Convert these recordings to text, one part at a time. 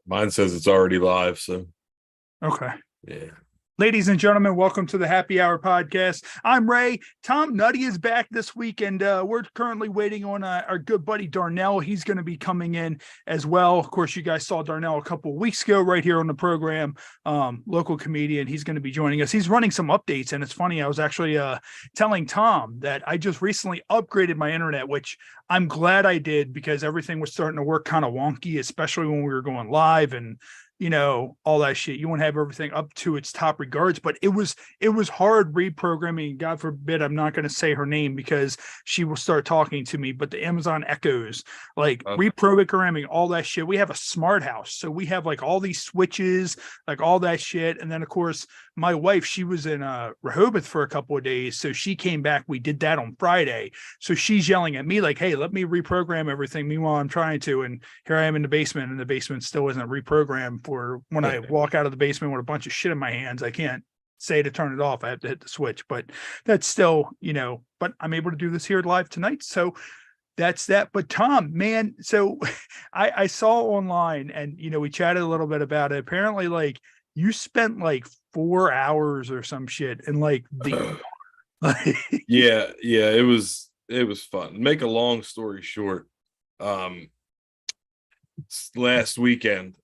Mine says it's already live, so Okay. yeah. Ladies and gentlemen, welcome to the Happy Hour podcast. I'm Ray. Tom Nutty is back this week, and we're currently waiting on our good buddy Darnell. He's going to be coming in as well. Of course, you guys saw Darnell a couple of weeks ago right here on the program. Local comedian. He's going to be joining us. He's running some updates, and it's funny. I was actually telling Tom that I just recently upgraded my internet, which I'm glad I did because everything was starting to work kind of wonky, especially when we were going live and all that shit. You want to have everything up to its top regards, but it was hard reprogramming. God forbid, I'm not going to say her name because she will start talking to me, but the Amazon Echoes, like reprogramming all that shit. We have a smart house. So we have like all these switches, like all that shit. And then of course, my wife, she was in Rehoboth for a couple of days. So she came back. We did that on Friday. So she's yelling at me like, hey, let me reprogram everything. Meanwhile, I'm trying to, and here I am in the basement and the basement still isn't reprogrammed for when I walk out of the basement with a bunch of shit in my hands. I can't say to turn it off. I have to hit the switch, but that's still, but I'm able to do this here live tonight. So that's that. But Tom, man, so I saw online and, we chatted a little bit about it. Apparently, like you spent like 4 hours or some shit and like the yeah, it was fun. Make a long story short, last weekend,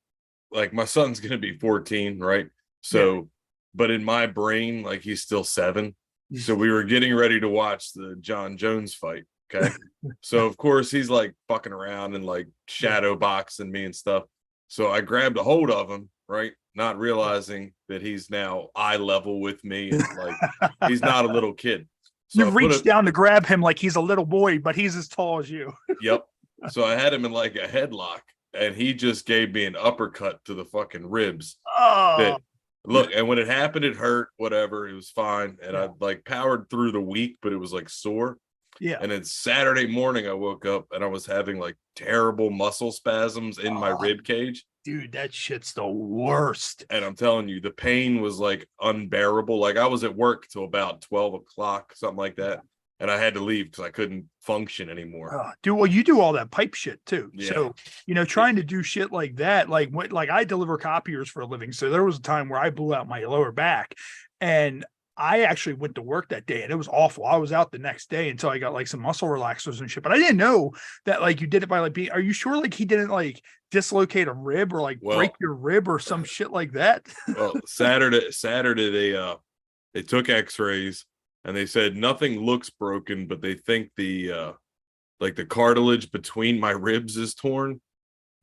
like my son's gonna be 14, right? So but in my brain, like he's still 7. So we were getting ready to watch the John Jones fight. Okay. So of course he's like fucking around and like shadow boxing me and stuff. So I grabbed a hold of him, right? Not realizing that he's now eye level with me and like he's not a little kid. So You've reached down to grab him like he's a little boy, but he's as tall as you. Yep. So I had him in like a headlock and he just gave me an uppercut to the fucking ribs. Oh, look, and when it happened, it hurt, whatever, it was fine. And I like powered through the week, but it was like sore. Yeah. And then Saturday morning, I woke up and I was having like terrible muscle spasms in my rib cage. Dude, that shit's the worst. And I'm telling you, the pain was like unbearable. Like I was at work till about 12 o'clock, something like that. And I had to leave because I couldn't function anymore. Dude, well, you do all that pipe shit too. Yeah. So, trying to do shit like that, like I deliver copiers for a living. So there was a time where I blew out my lower back and I actually went to work that day and it was awful. I was out the next day until I got like some muscle relaxers and shit. But I didn't know that like you did it by like being, are you sure like he didn't like dislocate a rib or like break your rib or some shit like that? Well, Saturday they took x-rays and they said nothing looks broken, but they think the like the cartilage between my ribs is torn.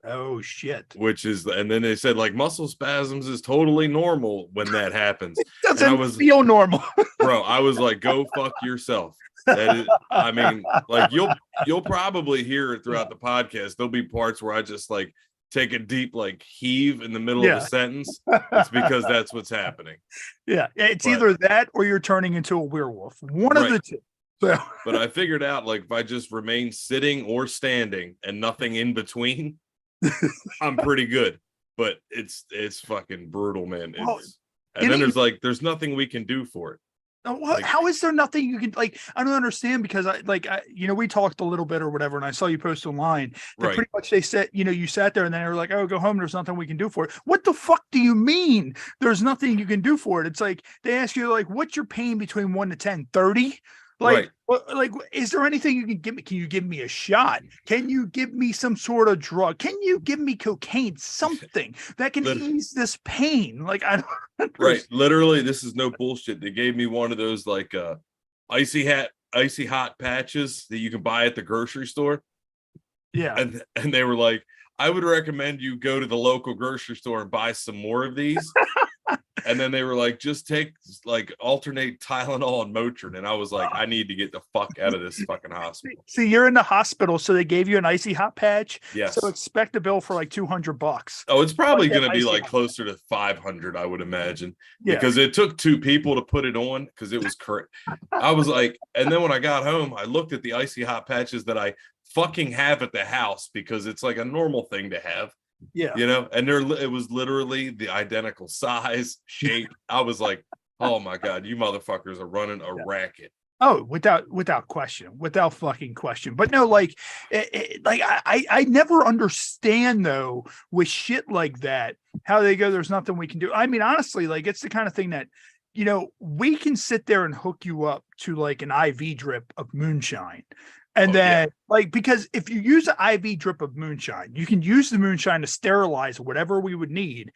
Oh shit. Which is, and then they said like muscle spasms is totally normal when that happens. It doesn't feel normal. Bro, I was like, go fuck yourself. That is, I mean, like you'll probably hear it throughout the podcast. There'll be parts where I just like take a deep like heave in the middle of a sentence. It's because that's what's happening. Yeah, it's either that or you're turning into a werewolf. One of the two. So. But I figured out like if I just remain sitting or standing and nothing in between, I'm pretty good. But it's fucking brutal, man. And then there's nothing we can do for it. Like, how is there nothing you can like? I don't understand because we talked a little bit or whatever, and I saw you post online that pretty much they said, you sat there and then they were like, oh, go home. There's nothing we can do for it. What the fuck do you mean? There's nothing you can do for it. It's like they ask you like, what's your pain between 1 to 10? 30? Like, is there anything you can give me? Can you give me a shot? Can you give me some sort of drug? Can you give me cocaine? Something that can ease this pain? Like, I don't. Right. Literally, this is no bullshit. They gave me one of those like icy hot patches that you can buy at the grocery store. Yeah. And they were like, I would recommend you go to the local grocery store and buy some more of these. And then they were like, just alternate Tylenol and Motrin. And I was like, I need to get the fuck out of this fucking hospital. See, you're in the hospital, so they gave you an icy hot patch. Yes. So expect a bill for like $200. Oh, it's probably going to be like closer to 500, I would imagine. Yeah. Because it took 2 people to put it on because it was correct. I was like, and then when I got home, I looked at the icy hot patches that I fucking have at the house because it's like a normal thing to have. Yeah. And it was literally the identical size, shape. I was like, oh my God, you motherfuckers are running a racket. Oh, without question, without fucking question. But no, like, I never understand though with shit like that how they go. There's nothing we can do. I mean, honestly, like it's the kind of thing that we can sit there and hook you up to like an IV drip of moonshine. And then, like, because if you use an IV drip of moonshine, you can use the moonshine to sterilize whatever we would need.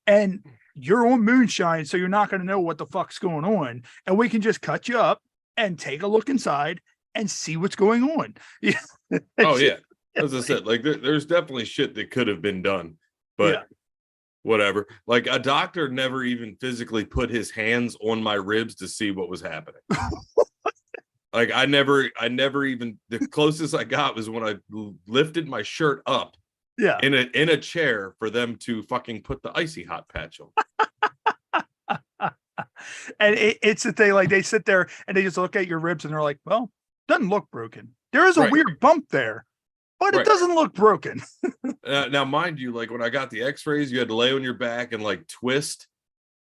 And you're on moonshine, so you're not going to know what the fuck's going on. And we can just cut you up and take a look inside and see what's going on. Yeah. Oh yeah. As I said, like there's definitely shit that could have been done, but whatever. Like a doctor never even physically put his hands on my ribs to see what was happening. Like I never even, the closest I got was when I lifted my shirt up in a chair for them to fucking put the icy hot patch on. And it's the thing, like they sit there and they just look at your ribs and they're like, well, doesn't look broken. There is a weird bump there, but it doesn't look broken. Now, mind you, like when I got the x-rays, you had to lay on your back and like twist,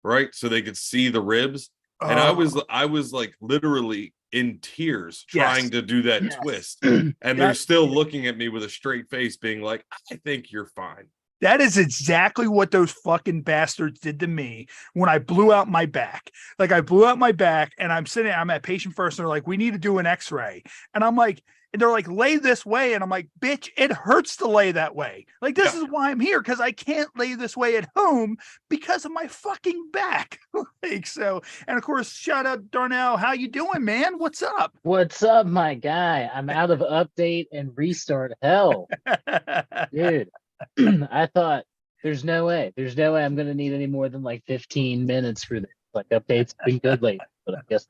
right? So they could see the ribs. And I was like literally in tears trying to do that twist. And they're still looking at me with a straight face being like, I think you're fine. That is exactly what those fucking bastards did to me when I blew out my back. Like I blew out my back and I'm at patient first. And they're like, we need to do an x-ray. And I'm like, and they're like, lay this way. And I'm like, bitch, it hurts to lay that way. Like, this is why I'm here. Cause I can't lay this way at home because of my fucking back. Like, so, and of course, shout out Darnell. How you doing, man? What's up? What's up, my guy? I'm out of update and restart hell. Dude. I thought there's no way I'm gonna need any more than like 15 minutes for this. Like updates been good lately, but I guess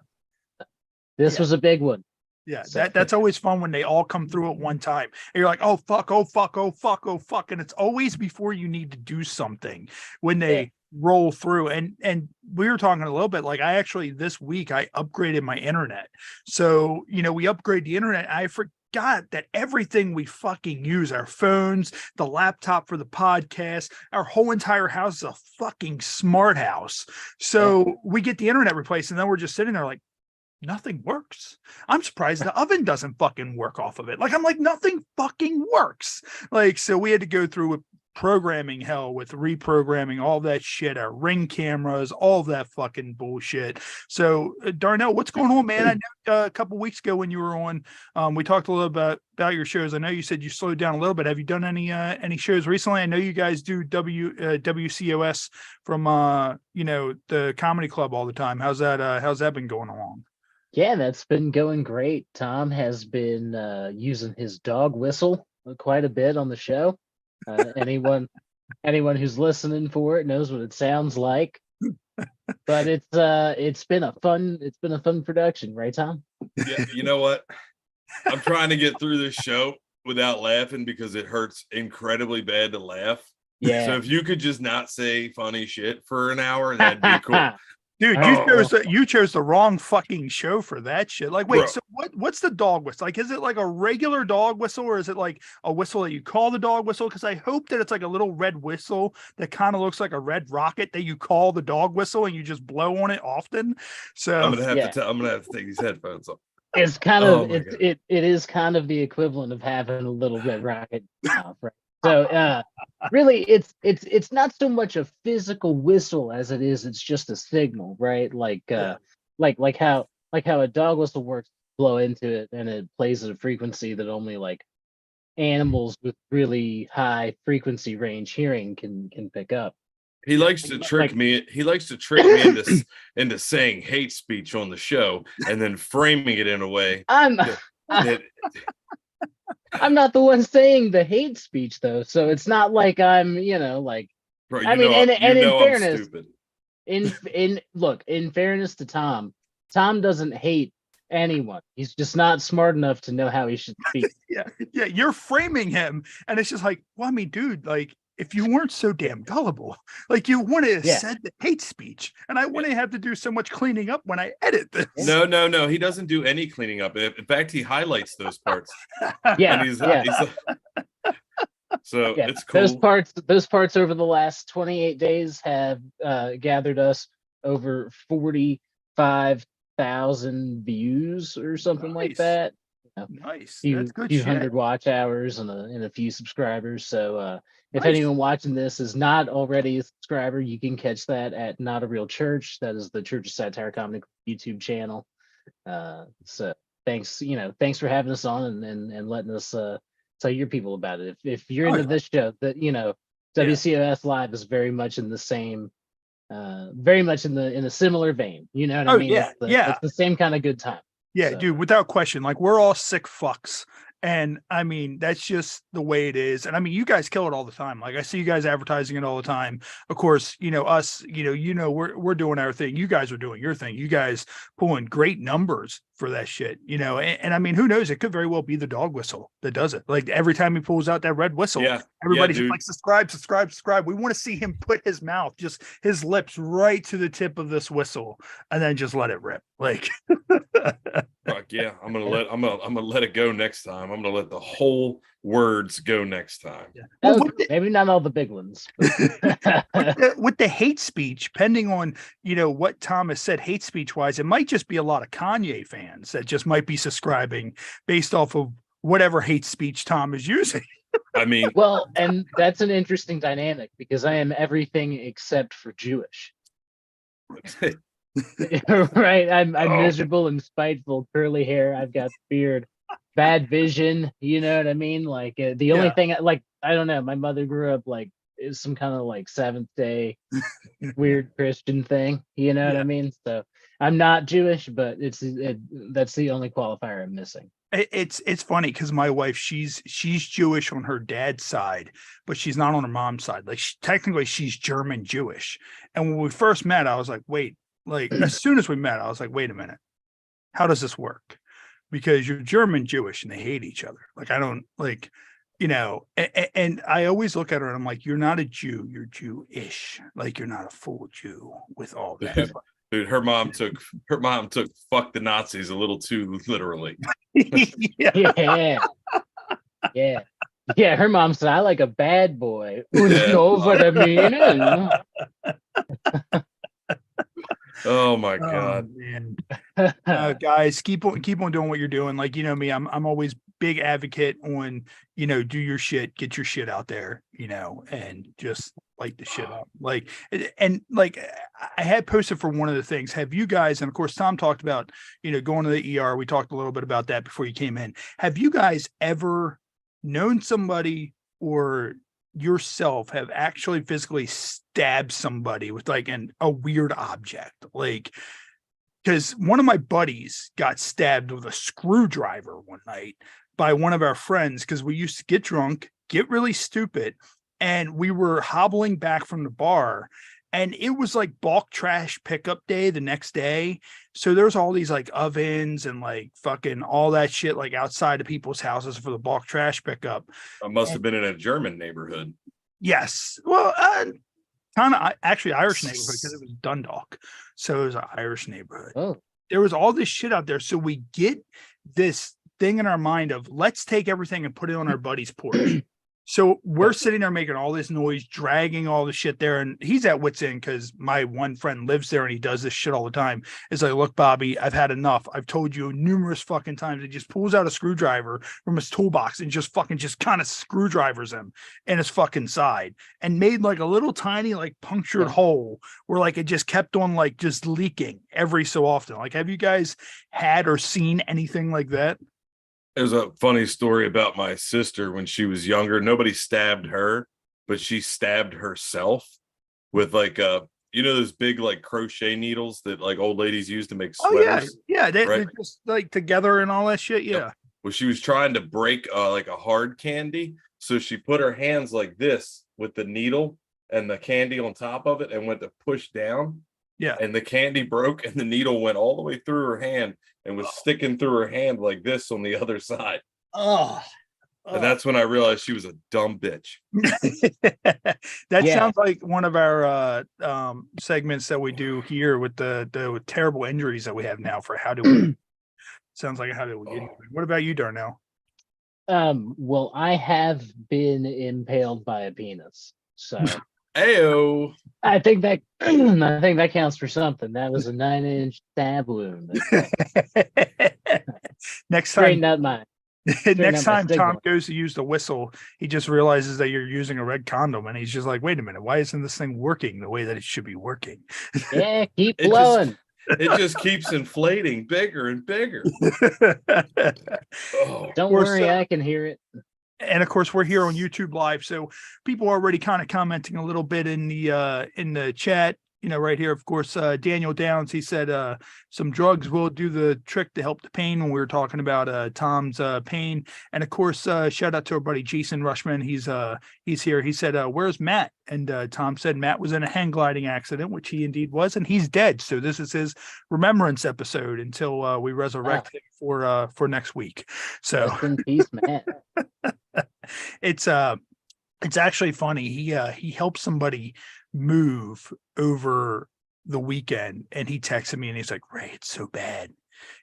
this was a big one. Yeah, so that's always fun when they all come through at one time. And you're like, oh fuck, oh fuck, oh fuck, oh fuck. And it's always before you need to do something when they roll through. And we were talking a little bit, like I actually this week I upgraded my internet. So, we upgrade the internet. I forgot that everything we fucking use, our phones, the laptop for the podcast, our whole entire house is a fucking smart house. So we get the internet replaced and then we're just sitting there like, nothing works. I'm surprised the oven doesn't fucking work off of it. Like, I'm like, nothing fucking works. Like, so we had to go through programming hell with reprogramming all that shit, our Ring cameras, all that fucking bullshit. So Darnell, what's going on, man? I know a couple weeks ago when you were on, we talked a little bit about your shows. I know you said you slowed down a little bit. Have you done any shows recently? I know you guys do WCOS from the comedy club all the time. How's that been going along? Yeah, that's been going great. Tom has been using his dog whistle quite a bit on the show. Anyone who's listening for it knows what it sounds like. But it's been a fun production, right, Tom? Yeah, you know what? I'm trying to get through this show without laughing because it hurts incredibly bad to laugh. Yeah. So if you could just not say funny shit for an hour, that'd be cool. Dude, you chose the wrong fucking show for that shit. Like, wait, so what's the dog whistle? Like, is it like a regular dog whistle or is it like a whistle that you call the dog whistle? Because I hope that it's like a little red whistle that kind of looks like a red rocket that you call the dog whistle and you just blow on it often. So I'm gonna have to take these headphones off. It's kind of it is kind of the equivalent of having a little red rocket mouth, right? So really it's not so much a physical whistle as it is, it's just a signal, right? Like how a dog whistle works, blow into it and it plays at a frequency that only like animals with really high frequency range hearing can pick up. He likes to trick me. He likes to trick me into saying hate speech on the show and then framing it in a way. I'm not the one saying the hate speech though, so it's not like I'm, like. Bro, in fairness, I'm in fairness to Tom doesn't hate anyone. He's just not smart enough to know how he should speak. Yeah, you're framing him, and it's just like, well, I mean, dude, like, if you weren't so damn gullible, like you wouldn't have said the hate speech, and I wouldn't have to do so much cleaning up when I edit this. No, he doesn't do any cleaning up. In fact, he highlights those parts. Yeah, so it's cool. Those parts over the last 28 days have gathered us over 45 100,000 views or something like Nice. that. Nice. Few, That's good few shit. hundred watch hours and a few subscribers. So if Nice. anyone watching this is not already a subscriber, you can catch that at Not a Real Church. That is the Church of Satire Comedy YouTube channel. So thanks, thanks for having us on and letting us tell your people about it. If you're into this show, that WCOS Live is very much in the same, very much in a similar vein. You know what I mean? It's the same kind of good time. Yeah, So. dude, without question. Like, we're all sick fucks. And I mean, that's just the way it is. And I mean, you guys kill it all the time. Like, I see you guys advertising it all the time. Of course, us, we're doing our thing. You guys are doing your thing. You guys pulling great numbers for that shit, and I mean, who knows? It could very well be the dog whistle that does it. Like, every time he pulls out that red whistle, everybody's like, subscribe, subscribe, subscribe. We want to see him put his mouth, just his lips right to the tip of this whistle and then just let it rip. Like, fuck yeah, I'm gonna let it go next time. I'm gonna let the whole words go next time. Yeah. Well, maybe not all the big ones. with the hate speech, depending on what Thomas said, hate speech wise, it might just be a lot of Kanye fans that just might be subscribing based off of whatever hate speech Tom is using. I mean, well, and that's an interesting dynamic because I am everything except for Jewish. Right, I'm miserable and spiteful, curly hair, I've got beard, bad vision, you know what I mean? Like, the only thing, like, I don't know, my mother grew up like is some kind of like Seventh-day weird Christian thing, you know what I mean? So I'm not Jewish, but that's the only qualifier I'm missing. It's funny because my wife, she's Jewish on her dad's side, but she's not on her mom's side. Like, technically she's German Jewish. And when we first met, I was like, wait, like, as soon as we met, I was like, wait a minute, how does this work? Because you're German Jewish and they hate each other. Like, I don't like, and I always look at her and I'm like, you're not a Jew, you're Jewish. Like, you're not a full Jew with all that. Dude, her mom took fuck the Nazis a little too literally. Yeah. Her mom said, I like a bad boy. You know what I mean? Oh my god, man. Guys, keep on doing what you're doing. Like, me, I'm always big advocate on, do your shit, get your shit out there, and just light the shit up. Like, and like, I had posted for one of the things. Have you guys, and of course Tom talked about, going to the ER. We talked a little bit about that before you came in. Have you guys ever known somebody or yourself have actually physically stabbed somebody with like a weird object? Like, because one of my buddies got stabbed with a screwdriver one night by one of our friends, because we used to get drunk, get really stupid, and we were hobbling back from the bar, and it was like bulk trash pickup day the next day. So there's all these like ovens and like fucking all that shit like outside of people's houses for the bulk trash pickup. I must have been in a German neighborhood. Yes. Well, kind of actually Irish neighborhood, because it was Dundalk. So it was an Irish neighborhood. Oh. There was all this shit out there. So we get this thing in our mind of, let's take everything and put it on our buddy's porch. So we're sitting there making all this noise, dragging all the shit there. And he's at wit's end because my one friend lives there and he does this shit all the time. It's like, look, Bobby, I've had enough. I've told you numerous fucking times. He just pulls out a screwdriver from his toolbox and just kind of screwdrivers him in his fucking side, and made like a little tiny, like punctured hole where like it just kept on like just leaking every so often. Like, have you guys had or seen anything like that? There's a funny story about my sister when she was younger. Nobody stabbed her, but she stabbed herself with like those big like crochet needles that like old ladies use to make sweaters. They're just like together and all that shit. Yeah. Well, she was trying to break like a hard candy, so she put her hands like this with the needle and the candy on top of it and went to push down. Yeah. And the candy broke and the needle went all the way through her hand and was sticking through her hand like this on the other side. And that's when I realized she was a dumb bitch. That sounds like one of our segments that we do here with the terrible injuries that we have now for how do we sounds like how do we get. What about you, Darnell? Well, I have been impaled by a penis. So Ayo. I think that counts for something. That was a 9-inch stab wound. Next Straighten time, out my next time stigma. Tom goes to use the whistle, he just realizes that you're using a red condom, and he's just like, "Wait a minute, why isn't this thing working the way that it should be working?" Yeah, keep It blowing. It just keeps inflating bigger and bigger. Oh. Don't worry, I can hear it. And of course, we're here on YouTube Live, so people are already kind of commenting a little bit in the chat. Right here, of course, Daniel Downs, he said some drugs will do the trick to help the pain when we were talking about Tom's pain. And of course, shout out to our buddy Jason Rushman. He's here. He said, where's Matt? And Tom said Matt was in a hang gliding accident, which he indeed was, and he's dead. So this is his remembrance episode until we resurrect him for next week. So rest in peace, Matt. It's actually funny. He helped somebody move over the weekend, and he texted me and he's like, Ray, it's so bad.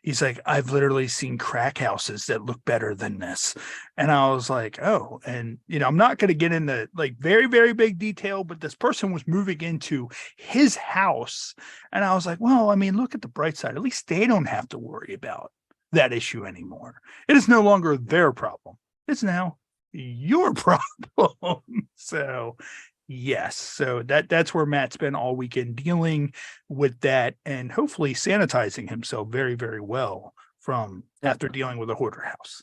He's like, I've literally seen crack houses that look better than this. And I was like, oh, and I'm not going to get into like very, very big detail, but this person was moving into his house. And I was like, well, I mean, look at the bright side. At least they don't have to worry about that issue anymore. It is no longer their problem. It's now your problem. So yes, so that's where Matt's been all weekend, dealing with that and hopefully sanitizing himself very, very well from after dealing with a hoarder house.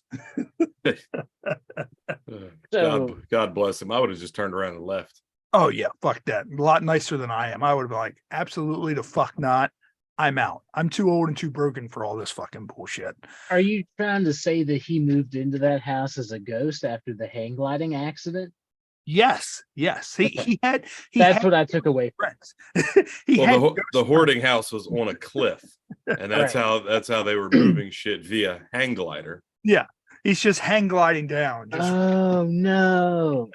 God bless him. I would have just turned around and left. Oh yeah, fuck that. A lot nicer than I am. I would have been like, absolutely the fuck not. I'm out. I'm too old and too broken for all this fucking bullshit. Are you trying to say that he moved into that house as a ghost after the hang gliding accident? Yes. He had. That's what I took away. Friends. The hoarding house was on a cliff, and that's how they were moving shit via hang glider. Yeah, he's just hang gliding down. Oh no!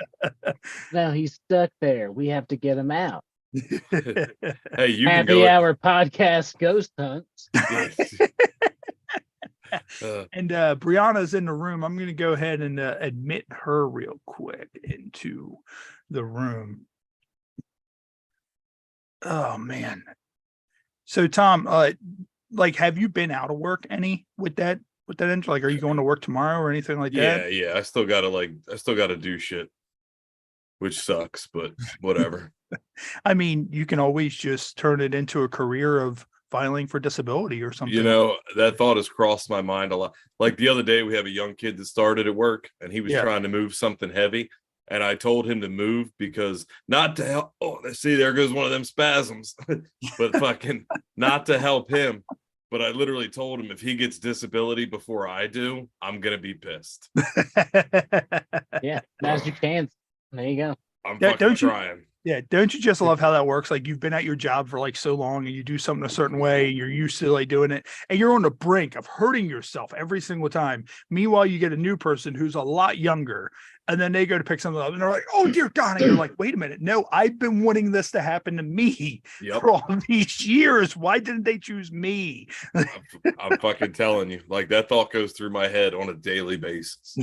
Now he's stuck there. We have to get him out. Hey, you Happy can go Hour podcast ghost hunts. And Brianna's in the room. I'm going to go ahead and admit her real quick into the room. Oh man. So Tom, have you been out of work any with that injury? Like, are you going to work tomorrow or anything like that? Yeah. I still gotta do shit, which sucks, but whatever. I mean, you can always just turn it into a career of filing for disability or something. That thought has crossed my mind a lot. Like the other day, we have a young kid that started at work, and he was trying to move something heavy, and I told him to move because not to help. Oh, see, there goes one of them spasms. But fucking not to help him. But I literally told him if he gets disability before I do, I'm gonna be pissed. Yeah, now's your chance. There you go. I'm fucking trying. Yeah, don't you just love how that works? Like, you've been at your job for like so long, and you do something a certain way, you're used to like doing it, and you're on the brink of hurting yourself every single time. Meanwhile, you get a new person who's a lot younger, and then they go to pick something up, and they're like, "Oh dear God!" And you're like, "Wait a minute, no, I've been wanting this to happen to me for all these years. Why didn't they choose me?" I'm fucking telling you, like that thought goes through my head on a daily basis.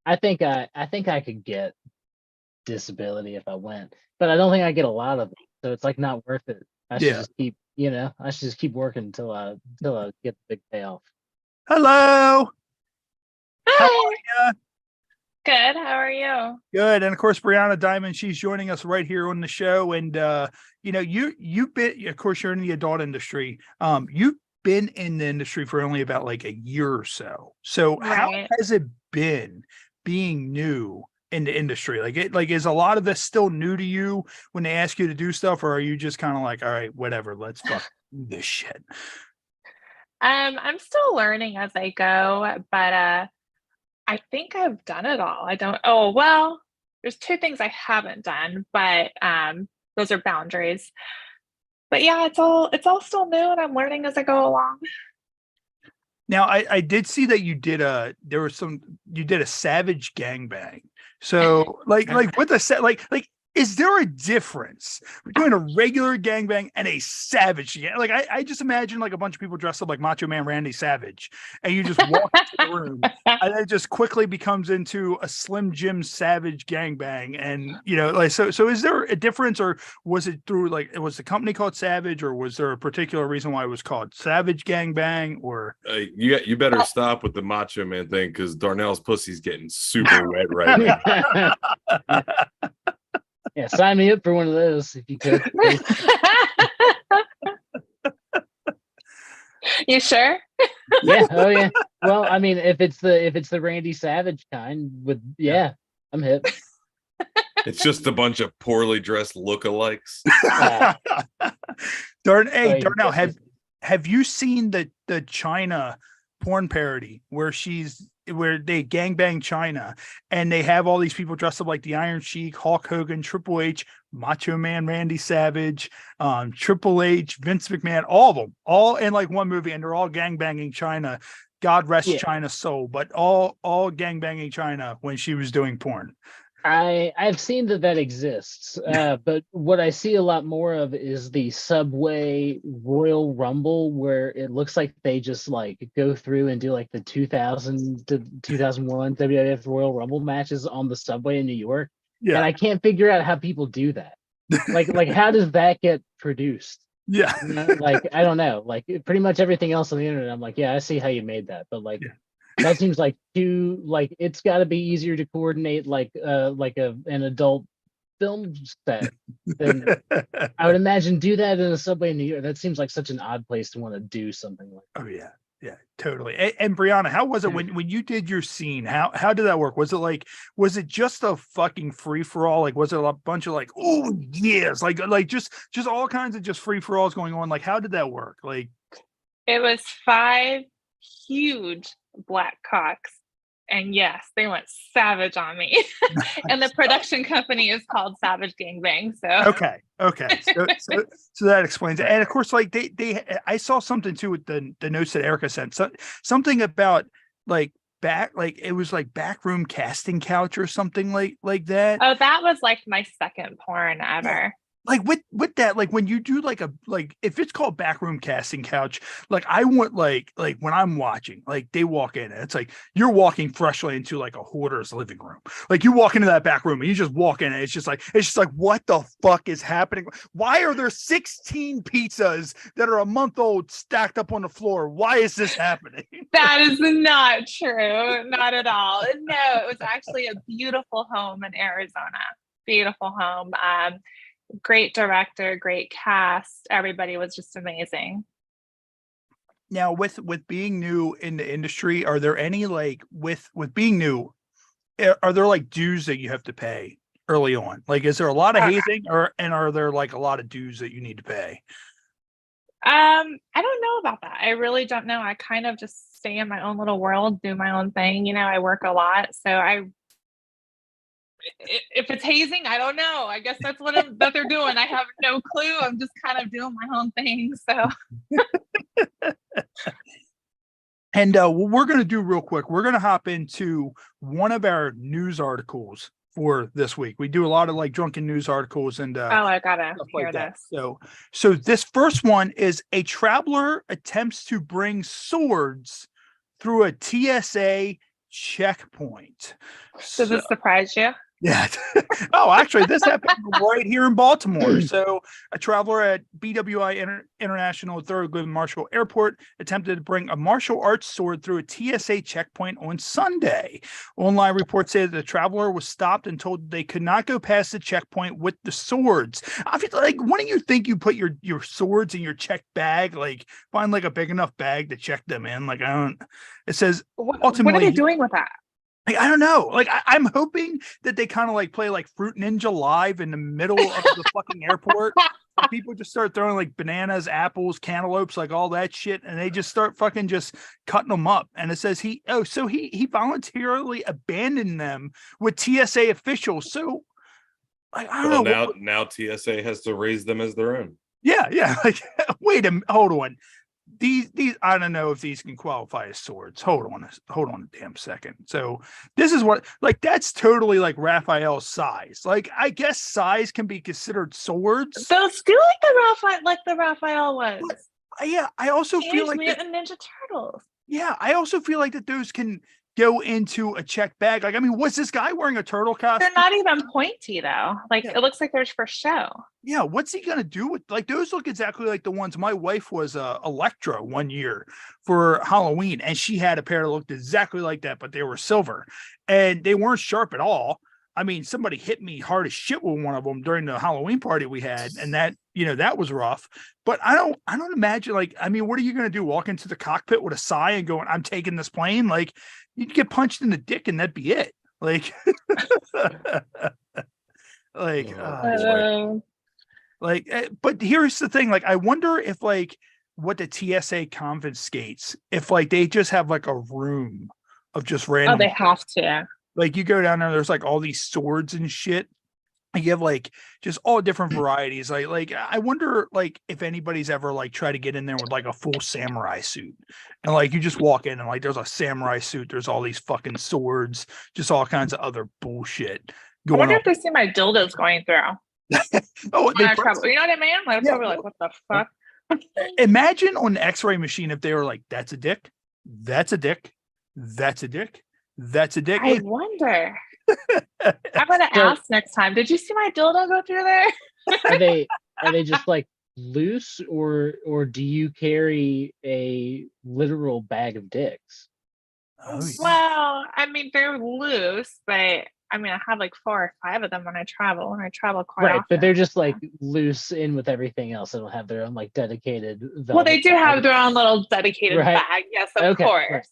I think I could get disability if I went, but I don't think I get a lot of it. So it's like not worth it. I should just keep working until I get the big payoff. Hello. Hi. How are you? Good. How are you? Good. And of course, Brianna Dymond, she's joining us right here on the show. And you've been, of course, you're in the adult industry. You've been in the industry for only about like a year or so. So how has it been being new in the industry? Like is a lot of this still new to you when they ask you to do stuff, or are you just kind of like, all right, whatever, let's fuck this shit? I'm still learning as I go, but I think I've done it all. There's two things I haven't done, but those are boundaries. But yeah, it's all still new, and I'm learning as I go along. Now, I did see that you did a savage gangbang. So like with a set, like is there a difference between a regular gangbang and a savage? Like I just imagine like a bunch of people dressed up like Macho Man Randy Savage, and you just walk into the room, and it just quickly becomes into a Slim Jim Savage gangbang. And like so is there a difference, or was it through like was the company called Savage, or was there a particular reason why it was called Savage Gangbang? Or you better stop with the Macho Man thing, because Darnell's pussy's getting super wet right now. Yeah, sign me up for one of those if you could. You sure? Yeah. Oh yeah. Well, I mean, if it's the Randy Savage kind, I'm hip. It's just a bunch of poorly dressed lookalikes. Darnell, have you seen the China porn parody where they gangbang China, and they have all these people dressed up like the Iron Sheik, Hulk Hogan, Triple H, Macho Man Randy Savage, Triple H, Vince McMahon, all of them, all in like one movie, and they're all gangbanging China. God rest China's soul, but all gangbanging China when she was doing porn. I've seen that exists, but what I see a lot more of is the Subway Royal Rumble, where it looks like they just like go through and do like the 2000 to 2001 WWF Royal Rumble matches on the subway in New York. Yeah, and I can't figure out how people do that. Like how does that get produced? Yeah, like I don't know. Like pretty much everything else on the internet, I'm like, yeah, I see how you made that, but like. Yeah. That seems like it's got to be easier to coordinate like an adult film set than I would imagine do that in a subway in New York. That seems like such an odd place to want to do something like that. Oh yeah, totally. And Brianna, how was it when you did your scene? How did that work? Was it just a fucking free for all? Like was it a bunch of like, oh yes, like just all kinds of just free for alls going on? Like how did that work? Like it was 5 huge black cocks, and yes, they went savage on me. Nice. And the production company is called Savage Gangbang. So okay, so that explains it. And of course, like they I saw something too with the notes that Erica sent. So, something about like it was like backroom casting couch or something like that. Oh, that was like my second porn ever. Like with that, like when you do like if it's called backroom casting couch, like I want like when I'm watching, like they walk in and it's like you're walking freshly into like a hoarder's living room. Like you walk into that back room and you just walk in and it's just like what the fuck is happening? Why are there 16 pizzas that are a month old stacked up on the floor? Why is this happening? That is not true. Not at all. No, it was actually a beautiful home in Arizona. Beautiful home. Great director, great cast. Everybody was just amazing. Now, with being new in the industry, are there any like with being new, are there like dues that you have to pay early on? Like, is there a lot of hazing, and are there like a lot of dues that you need to pay? I don't know about that. I really don't know. I kind of just stay in my own little world, do my own thing. I work a lot, so if it's hazing, I don't know. I guess that's that they're doing. I have no clue. I'm just kind of doing my own thing. So, and what we're going to do real quick, we're going to hop into one of our news articles for this week. We do a lot of like drunken news articles and I gotta hear this. So this first one is a traveler attempts to bring swords through a TSA checkpoint. Does this surprise you? Yeah. Oh, actually, this happened right here in Baltimore. So, a traveler at BWI International Thurgood Marshall Airport attempted to bring a martial arts sword through a TSA checkpoint on Sunday. Online reports say that the traveler was stopped and told they could not go past the checkpoint with the swords. I feel like, wouldn't you think you put your swords in your checked bag? Like, find like a big enough bag to check them in. Like, I don't. It says ultimately. What are they doing with that? Like, I don't know. Like, I'm hoping that they kind of like play like Fruit Ninja Live in the middle of the fucking airport. And people just start throwing like bananas, apples, cantaloupes, like all that shit. And they just start fucking just cutting them up. And it says he voluntarily abandoned them with TSA officials. So like, I don't know. Now TSA has to raise them as their own. Yeah. Like, hold on. these I don't know if these can qualify as swords. Hold on a damn second. So this is what, like, that's totally like Raphael's size. Like, I guess size can be considered swords. Those do like the Raphael ones. Yeah, I also feel like Mutant Ninja Turtles. Yeah, I also feel like that those can go into a check bag. Like, I mean, was this guy wearing a turtle costume? They're not even pointy though. Like, it looks like they're for show. Yeah, what's he gonna do with, like, those look exactly like the ones my wife was Electra one year for Halloween, and she had a pair that looked exactly like that, but they were silver and they weren't sharp at all. I mean, somebody hit me hard as shit with one of them during the Halloween party we had, and that, that was rough. But I don't imagine, like, I mean, what are you gonna do? Walk into the cockpit with a sigh and going, "I'm taking this plane"? Like, you'd get punched in the dick and that'd be it. Like, but here's the thing. Like, I wonder if, like, what the TSA confiscates, if, like, they just have like a room of just random. Oh, they have to. Like, you go down there, there's like all these swords and shit. And you have like just all different varieties. Like I wonder, like, if anybody's ever like tried to get in there with like a full samurai suit, and like you just walk in and like there's a samurai suit, there's all these fucking swords, just all kinds of other bullshit going I wonder on. if they see my dildos going through. Oh, you know what I mean? Like, yeah, probably like, what the fuck? Imagine on the X-ray machine if they were like, "That's a dick, that's a dick, that's a dick, that's a dick." I wonder. I'm gonna ask next time. Did you see my dildo go through there? Are they just like loose, or do you carry a literal bag of dicks? Oh, yeah. Well, I mean, they're loose, but I mean, I have like 4 or 5 of them when I travel. Quite right, often. but they're just like loose in with everything else. They don't have their own like dedicated. Well, they do have their own little dedicated right. bag. Yes, of course. Right.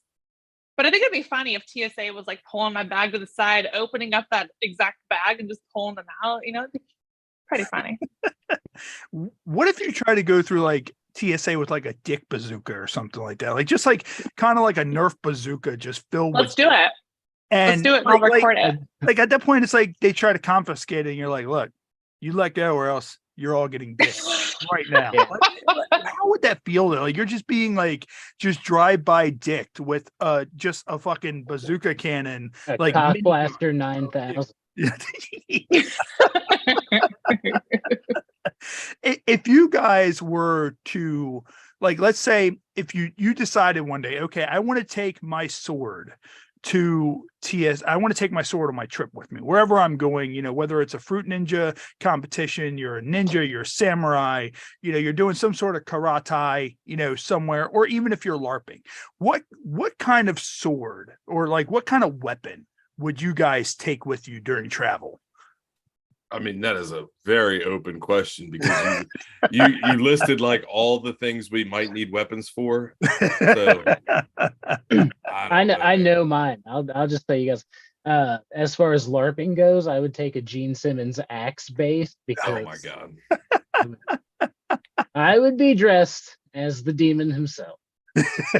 But I think it'd be funny if TSA was like pulling my bag to the side, opening up that exact bag and just pulling them out. It'd be pretty funny. What if you try to go through like TSA with like a dick bazooka or something like that? Like, just like kind of like a Nerf bazooka, just filled Let's with. do it. And let's do it. And I'll record it. Like, at that point, it's like they try to confiscate it, and you're like, "Look, you let go, or else you're all getting dick right now." Like, how would that feel though? Like, you're just being like just drive-by dicked with just a fucking bazooka cannon, like Cock Blaster 9000. If you guys were to, like, let's say if you decided one day, okay, I want to take my sword to I want to take my sword on my trip with me wherever I'm going, whether it's a fruit ninja competition, you're a ninja, you're a samurai, you're doing some sort of karate, somewhere, or even if you're LARPing, what kind of sword or like what kind of weapon would you guys take with you during travel? I mean, that is a very open question, because you listed like all the things we might need weapons for. So, I know mine. I'll just tell you guys. As far as LARPing goes, I would take a Gene Simmons axe base, because oh my god, I would be dressed as the demon himself.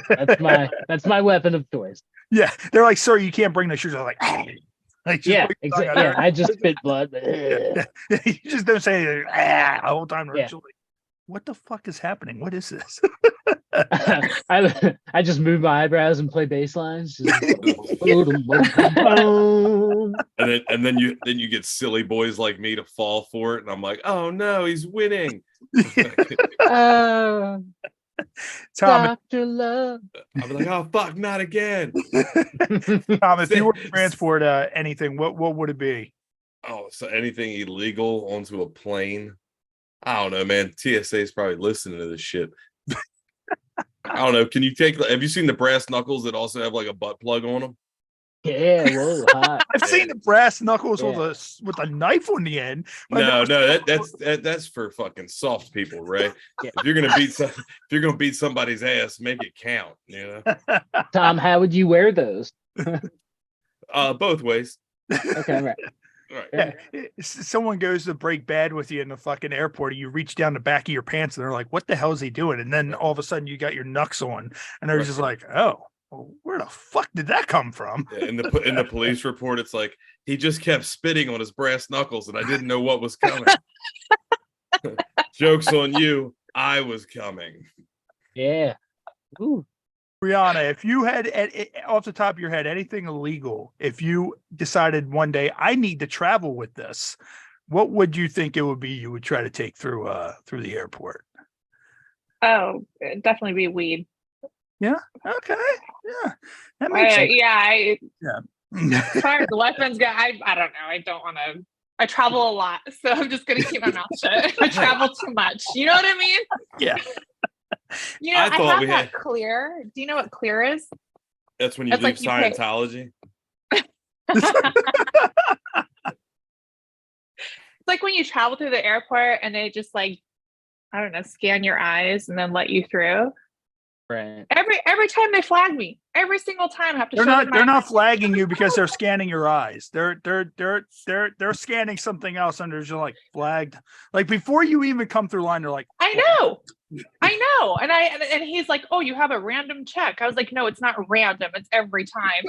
That's my weapon of choice. Yeah, they're like, "Sir, you can't bring the shoes." I'm like, yeah, exactly. Yeah, I just spit blood. You just don't say anything the whole time. Yeah. Like, what the fuck is happening? What is this? I just move my eyebrows and play bass lines. and then you get silly boys like me to fall for it, and I'm like, "Oh no, he's winning." Tom, Dr. Love. I'll be like, "Oh fuck, not again." Tom, if you were to transport anything, what would it be? Oh, so anything illegal onto a plane? I don't know, man. TSA is probably listening to this shit. I don't know. Can you have you seen the brass knuckles that also have like a butt plug on them? Yeah, whoa, hot. I've seen the brass knuckles with a knife on the end. No, that's for fucking soft people, right? Yeah. If you're gonna beat somebody's ass, make it count. Tom, how would you wear those? Both ways. Okay, right. Right. Yeah. Someone goes to break bad with you in the fucking airport, and you reach down the back of your pants, and they're like, "What the hell is he doing?" And then all of a sudden, you got your knucks on, and they're just like, "Oh, well, where the fuck did that come from?" Yeah, in the police report, it's like, he just kept spitting on his brass knuckles, and I didn't know what was coming. Joke's on you. I was coming. Yeah. Ooh. Brianna, if you had off the top of your head anything illegal, if you decided one day I need to travel with this, what would you think it would be you would try to take through the airport? Oh, it'd definitely be weed. Yeah. Okay. Yeah. That makes sense. Yeah. As far as weapons go, I don't know. I don't want to. I travel a lot, so I'm just gonna keep my mouth shut. I travel too much. You know what I mean? Yeah. You know, I have that clear. Do you know what clear is? That's when you leave Scientology. It's like when you travel through the airport and they just like, I don't know, scan your eyes and then let you through. Right. Every time they flag me, every single time I have to. They're not flagging you because they're scanning your eyes. They're scanning something else under you're like flagged. Like before you even come through line, they're like, I know. And he's like, oh, you have a random check. I was like, no, it's not random. It's every time.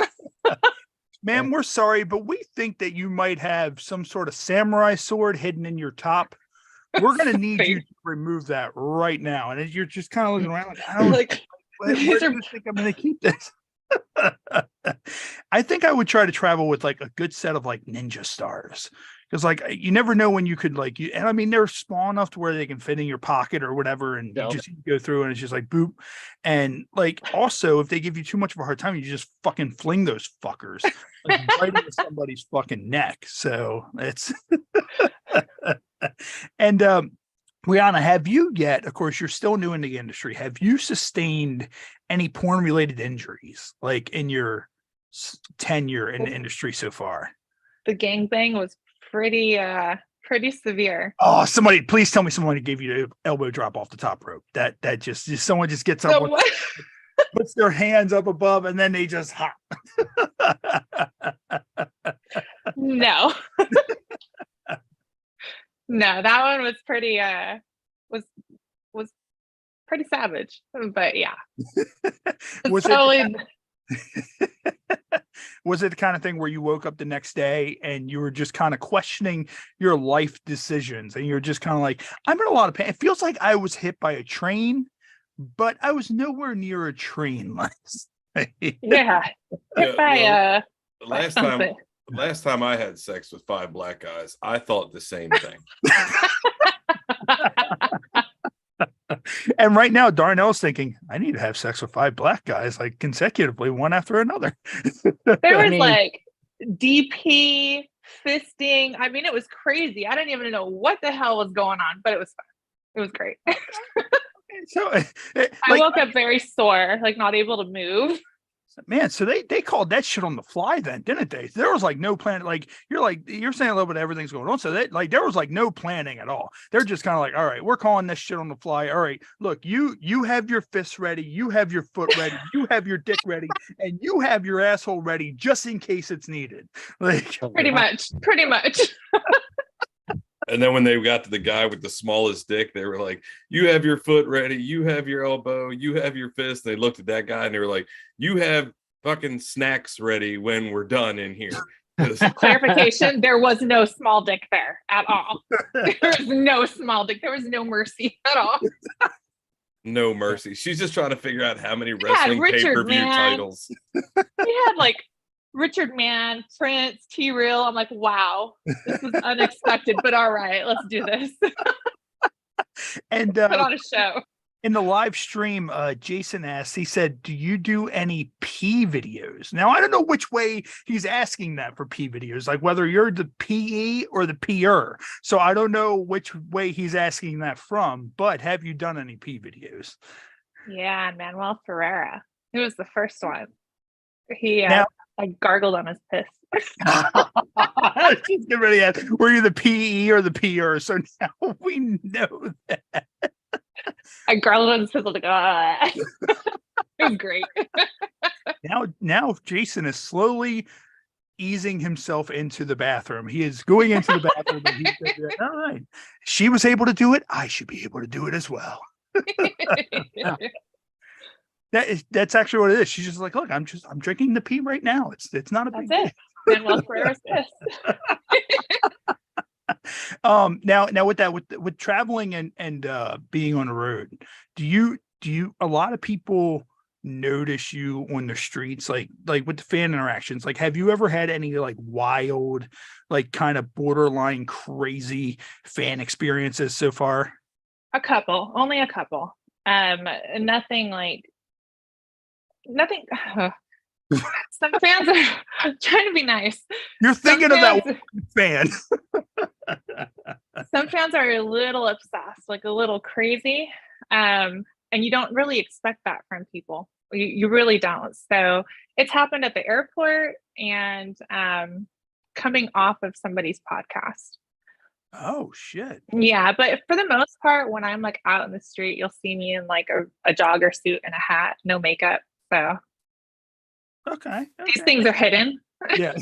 Ma'am, we're sorry, but we think that you might have some sort of samurai sword hidden in your top. We're going to need you to remove that right now. And you're just kind of looking around like, I don't where do you think I'm going to keep this? I think I would try to travel with like a good set of like ninja stars. Because like you never know when you could like and I mean they're small enough to where they can fit in your pocket or whatever, and you just go through and it's just like boop. And like also if they give you too much of a hard time, you just fucking fling those fuckers like, right into somebody's fucking neck. So it's and Brianna, have you yet? Of course, you're still new in the industry. Have you sustained any porn related injuries like in your tenure in the industry so far? The gangbang was pretty severe. Oh, somebody please tell me someone gave you the elbow drop off the top rope. That just someone just gets up, puts their hands up above, and then they just hop. No. No, that one was pretty was pretty savage. But yeah. Was it the kind of thing where you woke up the next day and you were just kind of questioning your life decisions and you're just kind of like, I'm in a lot of pain. It feels like I was hit by a train, but I was nowhere near a train last night. Yeah. Hit by last time I had sex with 5 black guys, I thought the same thing. And right now, Darnell's thinking, I need to have sex with 5 black guys, like consecutively, one after another. There was like DP fisting. I mean, it was crazy. I didn't even know what the hell was going on, but it was fun. It was great. So I woke up very sore, like not able to move. Man, so they called that shit on the fly then, didn't they? There was like no plan. Like you're saying a little bit of everything's going on. So that like there was like no planning at all. They're just kind of like, all right, we're calling this shit on the fly. All right, look, you have your fists ready, you have your foot ready, you have your dick ready, and you have your asshole ready just in case it's needed. Like pretty much. And then when they got to the guy with the smallest dick, they were like, you have your foot ready, you have your elbow, you have your fist. They looked at that guy and they were like, you have fucking snacks ready when we're done in here. Clarification, there was no small dick there at all. There was no small dick. There was no mercy at all. No mercy. She's just trying to figure out how many wrestling pay-per-view titles. We had like Richard Mann, Prince, T-Real. I'm like, wow, this is unexpected, but all right, let's do this. And put on a show. In the live stream, Jason asked, he said, do you do any pee videos? Now, I don't know which way he's asking that for pee videos, like whether you're the PE or the peer. So I don't know which way he's asking that from, but have you done any pee videos? Yeah, Manuel Ferreira. It was the first one. He I gargled on his piss. She's getting ready to ask, were you the PE or the peer? So now we know that. I gargled on his piss. I was like, ah. It was great. Now Jason is slowly easing himself into the bathroom. He is going into the bathroom and he's like, all right. She was able to do it. I should be able to do it as well. That's actually what it is. She's just like, look, I'm drinking the pee right now. It's not a big deal. Manuel Ferreira's piss. Now with traveling and being on the road, do you a lot of people notice you on the streets, like with the fan interactions? Like, have you ever had any like wild, like kind of borderline crazy fan experiences so far? Only a couple. Nothing like nothing. Some fans are trying to be nice. You're thinking of that fan. Some fans are a little obsessed, like a little crazy. And you don't really expect that from people. You really don't. So it's happened at the airport and coming off of somebody's podcast. Oh shit. Yeah, but for the most part, when I'm like out in the street, you'll see me in like a jogger suit and a hat, no makeup. So okay. These things are hidden. Yeah.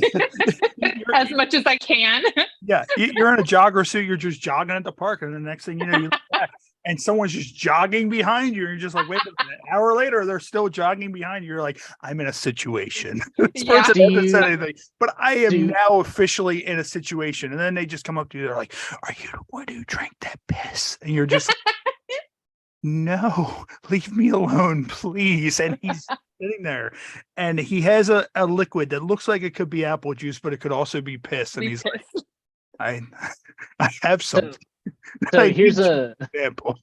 As much as I can. Yeah. You're in a jogger suit, you're just jogging at the park, and the next thing you know, you look back and someone's just jogging behind you, and you're just like, wait a minute. An hour later, they're still jogging behind you. You're like, I'm in a situation. This person hasn't said anything, but I am now officially in a situation. And then they just come up to you, they're like, are you the one who drank that piss? And you're just no, leave me alone, please. And he's sitting there and he has a liquid that looks like it could be apple juice, but it could also be piss. And he's like, I have something. So here's a example.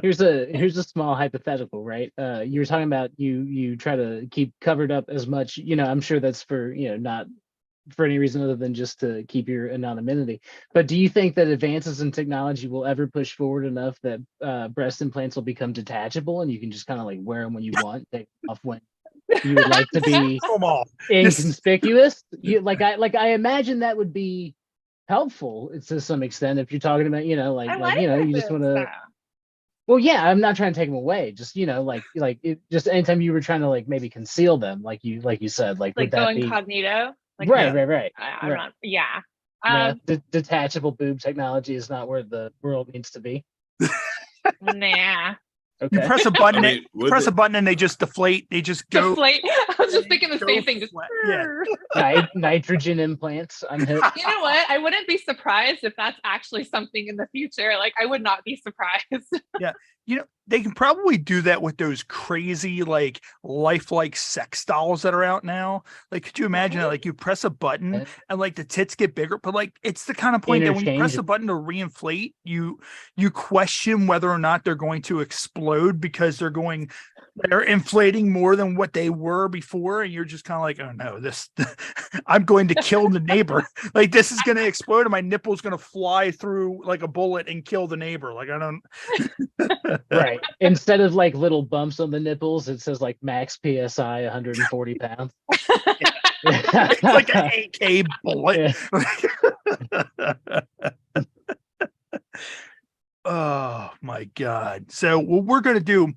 here's a small hypothetical, right? You were talking about you try to keep covered up as much, I'm sure that's for, not for any reason other than just to keep your anonymity. But do you think that advances in technology will ever push forward enough that breast implants will become detachable and you can just kind of like wear them when you want, take them off when you would like to be inconspicuous? I imagine that would be helpful to some extent if you're talking about, you just want to. Well, yeah, I'm not trying to take them away. Just just anytime you were trying to like maybe conceal them, like you said, like would go that incognito. Like, right. I'm not, yeah. Detachable boob technology is not where the world needs to be. Nah. Okay. You press a button, a button, and they just deflate. They just go. Deflate. I was just thinking the same thing. Just nitrogen implants. I'm hip. You know what? I wouldn't be surprised if that's actually something in the future. Like, I would not be surprised. Yeah. They can probably do that with those crazy, like, lifelike sex dolls that are out now. Like, could you imagine that? Like, you press a button and, like, the tits get bigger. But, like, it's the kind of point that when you press the button to reinflate, you question whether or not they're going to explode because they're inflating more than what they were before. And you're just kind of like, oh, no, I'm going to kill the neighbor. Like, this is going to explode and my nipple's going to fly through like a bullet and kill the neighbor. Like, I don't... Right. Instead of like little bumps on the nipples, it says like max PSI 140 pounds. It's like an AK bullet. Oh my God. So what we're going to do,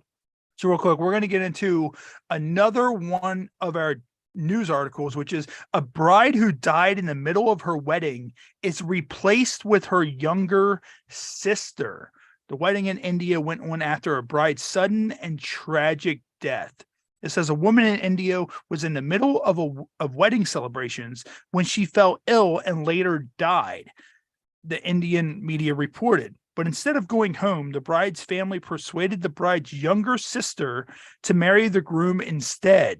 real quick, we're going to get into another one of our news articles, which is a bride who died in the middle of her wedding is replaced with her younger sister. The wedding in India went on after a bride's sudden and tragic death. It says a woman in India was in the middle of wedding celebrations when she fell ill and later died, the Indian media reported. But instead of going home, the bride's family persuaded the bride's younger sister to marry the groom instead.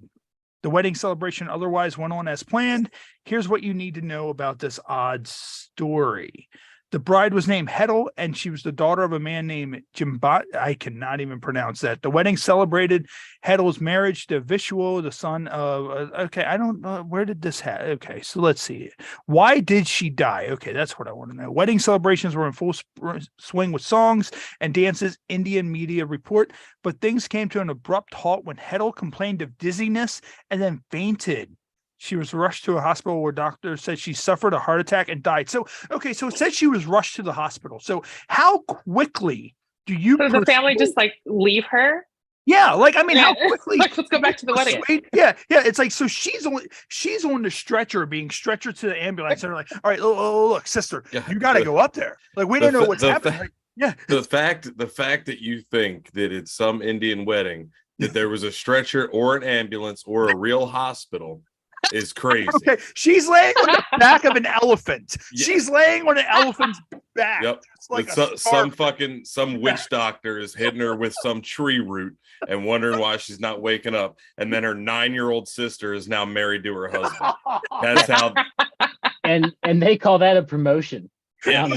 The wedding celebration otherwise went on as planned. Here's what you need to know about this odd story. The bride was named Hedel, and she was the daughter of a man named Jimbat. I cannot even pronounce that. The wedding celebrated Hedel's marriage to Vishwa, the son of... I don't know. Where did this happen? Okay, so let's see. Why did she die? Okay, that's what I want to know. Wedding celebrations were in full swing with songs and dances, Indian media report, but things came to an abrupt halt when Hedel complained of dizziness and then fainted. She was rushed to a hospital where doctors said she suffered a heart attack and died. So it said she was rushed to the hospital. So how quickly do you... So the family just like leave her? Yeah. Like, I mean, how quickly... Like, let's go back to the wedding. Yeah. It's like, so she's on the stretcher, being stretchered to the ambulance. And they're like, all right, look, sister, you got to go up there. Like, we don't know what's happening. Yeah. The fact that you think that it's some Indian wedding, that there was a stretcher or an ambulance or a real hospital, is crazy. Okay, she's laying on the back of an elephant. Yeah. She's laying on an elephant's back. Yep. It's like Some witch doctor is hitting her with some tree root and wondering why she's not waking up. And then her 9-year-old sister is now married to her husband. That's how. And they call that a promotion. Yeah.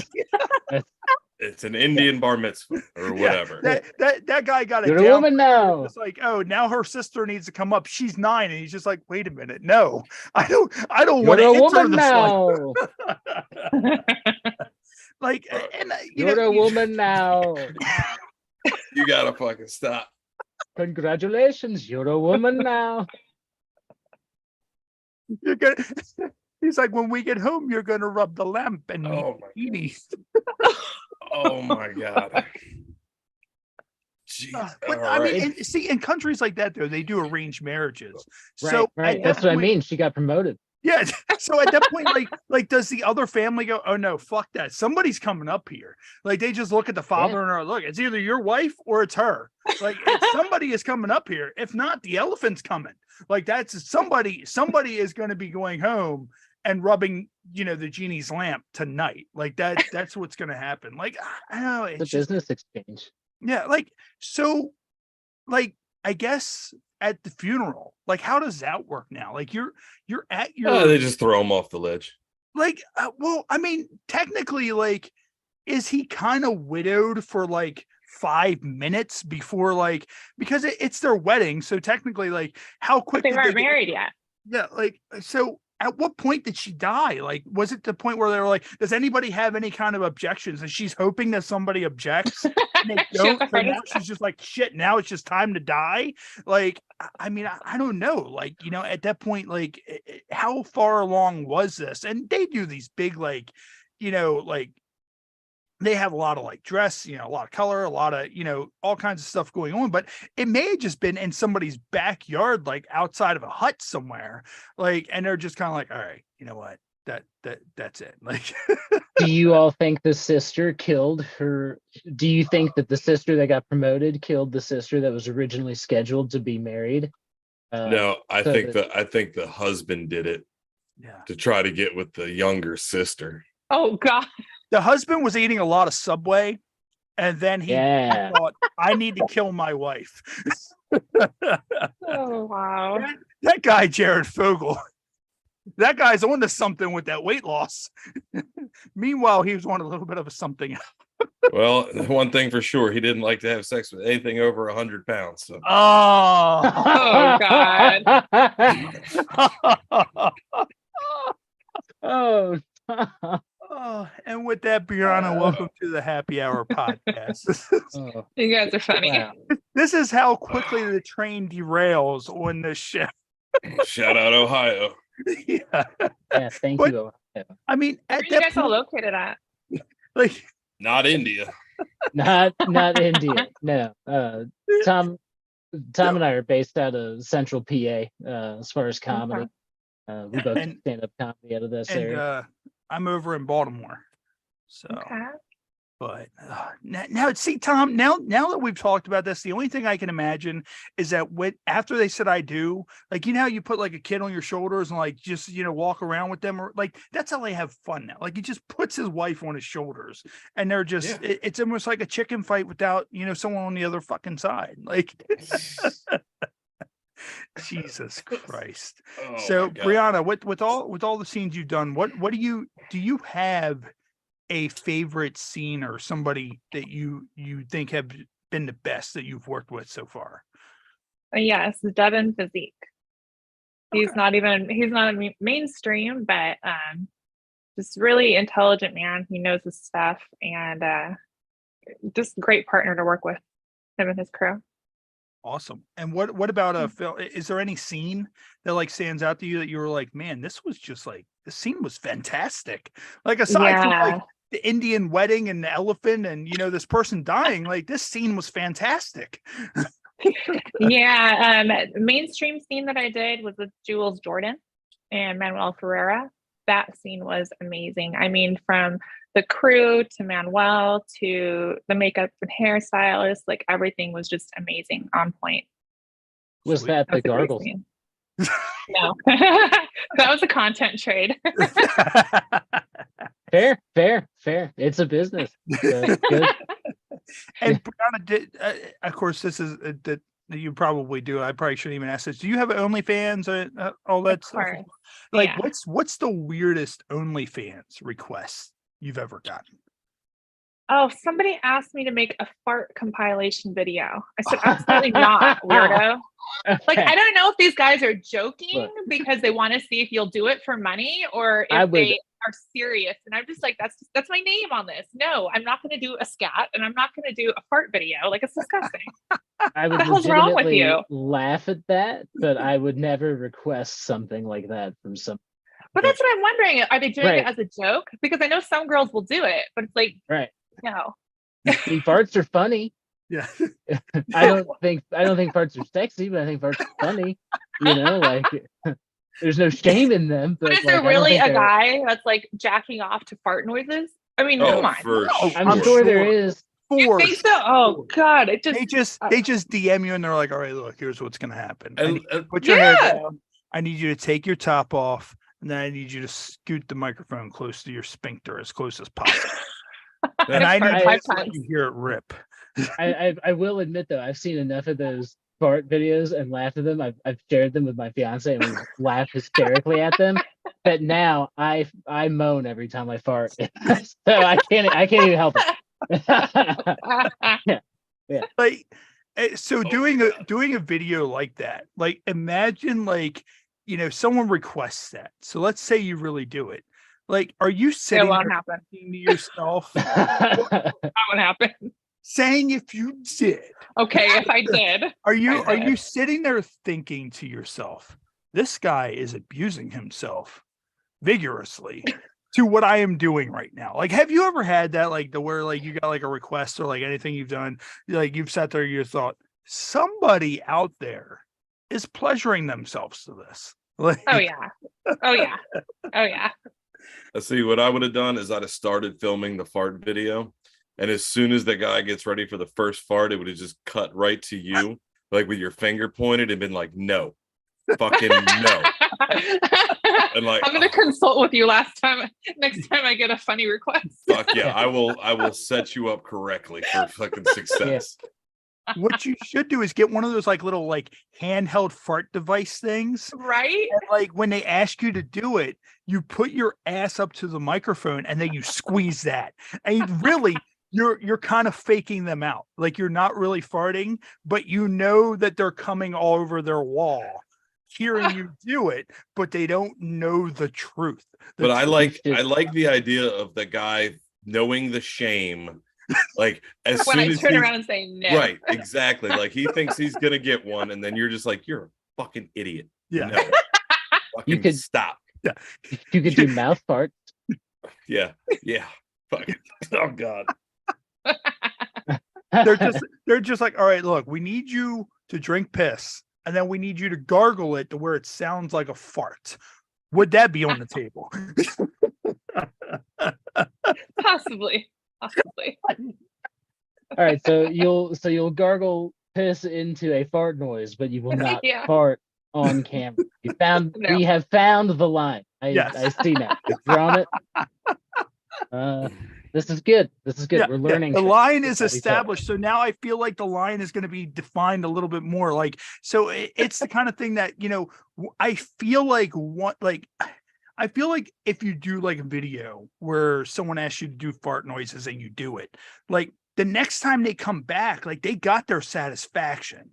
It's an Indian bar mitzvah or whatever. That guy got it. You're a woman now. It's like, oh, now her sister needs to come up. She's 9, and he's just like, wait a minute, no, I don't want to enter this now. Like, and you're a woman now. You gotta fucking stop. Congratulations, you're a woman now. You're gonna. He's like, when we get home, you're gonna rub the lamp and oh my god. Jeez. I mean, see, in countries like that, though, they do arranged marriages. Right, So right. That's what I mean. She got promoted. Yeah. So at that point, like, does the other family go, oh no, fuck that. Somebody's coming up here. Like, they just look at the father and are look, it's either your wife or it's her. Like, somebody is coming up here. If not, the elephant's coming. Like, that's somebody is going to be going home and rubbing, the genie's lamp tonight. Like that's what's going to happen. Like, I don't know. It's a business exchange. Yeah. Like, so, like, I guess at the funeral, like, how does that work now? Like, you're at your, they just throw him off the ledge. Like, well, I mean, technically, like, is he kind of widowed for like 5 minutes before, like, because it's their wedding. So technically, like, how quick they weren't married yet. Yeah. Like, so at what point did she die? Like, was it the point where they were like, does anybody have any kind of objections? And she's hoping that somebody objects. And they don't. So now she's just like, shit, now it's just time to die. Like, I mean, I don't know. Like, at that point, like, how far along was this? And they do these big, like, like, they have a lot of like dress, a lot of color, a lot of, all kinds of stuff going on, but it may have just been in somebody's backyard, like outside of a hut somewhere, like, and they're just kind of like, all right, you know what, that's it. Like, do you all think the sister killed her? Do you think that the sister that got promoted killed the sister that was originally scheduled to be married? No, I think the husband did it. Yeah. To try to get with the younger sister. Oh God. The husband was eating a lot of Subway, and then he thought, I need to kill my wife. Oh, wow. That guy, Jared Fogle, that guy's on to something with that weight loss. Meanwhile, he was on a little bit of a something. Well, one thing for sure, he didn't like to have sex with anything over 100 pounds. So. Oh, God. Oh. And with that, Brianna, welcome to the Happy Hour podcast. You guys are funny. Wow. This is how quickly the train derails on this ship. Shout out Ohio. Yeah. Thank you. Ohio. I mean, where are you guys all located at? Like, not India. Not India. No. Tom and I are based out of Central PA as far as comedy. We both stand up comedy out of this area. I'm over in Baltimore. So, okay. But now see, Tom, now that we've talked about this, the only thing I can imagine is that after they said I do, like, how you put like a kid on your shoulders and like just, walk around with them, or like, that's how they have fun now. Like, he just puts his wife on his shoulders and they're just, it's almost like a chicken fight without, someone on the other fucking side. Like, Jesus Christ. Oh, so Brianna, with all the scenes you've done, what do you have a favorite scene or somebody that you think have been the best that you've worked with so far? Yes, Devin Physique. He's not mainstream, but just really intelligent man. He knows his stuff, and just great partner to work with, him and his crew. Awesome. And what about Phil? Is there any scene that like stands out to you that you were like, man, this scene was fantastic? Like, aside from like the Indian wedding and the elephant and this person dying, like, this scene was fantastic. Mainstream scene that I did was with Jules Jordan and Manuel Ferreira. That scene was amazing. I mean, from the crew to Manuel to the makeup and hairstylist, like, everything was just amazing, on point. Was that the gargles? No, that was a content trade. Fair. It's a business. So, good. And Brianna did, of course, this is that you probably do. I probably shouldn't even ask this. Do you have OnlyFans and all that Of stuff? course. Like, Yeah. what's the weirdest OnlyFans request you've ever gotten? Oh, somebody asked me to make a fart compilation video. I said, absolutely not, weirdo. Like, I don't know if these guys are joking because they want to see if you'll do it for money or if they are serious. And I'm just like, that's my name on this. No, I'm not going to do a scat and I'm not going to do a fart video. Like, it's disgusting. I would What the hell's wrong with legitimately you? laugh at that, but I would never request something like that from some. But that's what I'm wondering. Are they doing it as a joke? Because I know some girls will do it, but it's like, no. I mean, farts are funny. Yeah. I don't think farts are sexy, but I think farts are funny. You know, like there's no shame in them. But is there really a guy that's like jacking off to fart noises? I mean, come on. I'm sure there is. You think so? Oh God! They just DM you and they're like, "All right, look, here's what's gonna happen. Put your Yeah. head down. I need you to take your top off, and then I need you to scoot the microphone close to your sphincter as close as possible. And I need to hear it rip." I will admit though, I've seen enough of those fart videos and laughed at them. I've shared them with my fiance and we laugh hysterically at them. That now I moan every time I fart, so I can't even help it. yeah. Like, so doing a video like that, like imagine like, you know, someone requests that. So let's say you really do it. Like, are you sitting there thinking to yourself? That won't happen. Saying if you did. Okay, if I did. Are you sitting there thinking to yourself, this guy is abusing himself vigorously to what I am doing right now? Like, have you ever had that, like, where like you got like a request or like anything you've done, like you've sat there, you thought somebody out there is pleasuring themselves to this? Like, oh yeah. Let's see, what I would have done is I'd have started filming the fart video. And as soon as the guy gets ready for the first fart, it would have just cut right to you, like with your finger pointed and been like, no, fucking no. And like, I'm going to consult with you next time I get a funny request. Fuck yeah. I will set you up correctly for fucking success. Yeah. What you should do is get one of those like little like handheld fart device things. Right. And like when they ask you to do it, you put your ass up to the microphone and then you squeeze that. And really, you're kind of faking them out. Like you're not really farting, but you know that they're coming all over their wall, hearing you do it, but they don't know the truth. But I like the idea of the guy knowing the shame. Like as when soon I as turn around and say no. Right, exactly. Like he thinks he's gonna get one, and then you're just like, you're a fucking idiot. Yeah. No. Fucking You could stop. Yeah. You could do mouth farts. Yeah. Fucking oh God. They're just like, all right, look, we need you to drink piss, and then we need you to gargle it to where it sounds like a fart. Would that be on the table? Possibly. All right, so you'll gargle piss into a fart noise, but you will not fart on camera. We have found the line. I see now. We've drawn it. This is good. Yeah, we're learning. The line is established. So now I feel like the line is going to be defined a little bit more. Like, so it's the kind of thing that, you know, I feel like if you do like a video where someone asks you to do fart noises and you do it, like the next time they come back, like they got their satisfaction.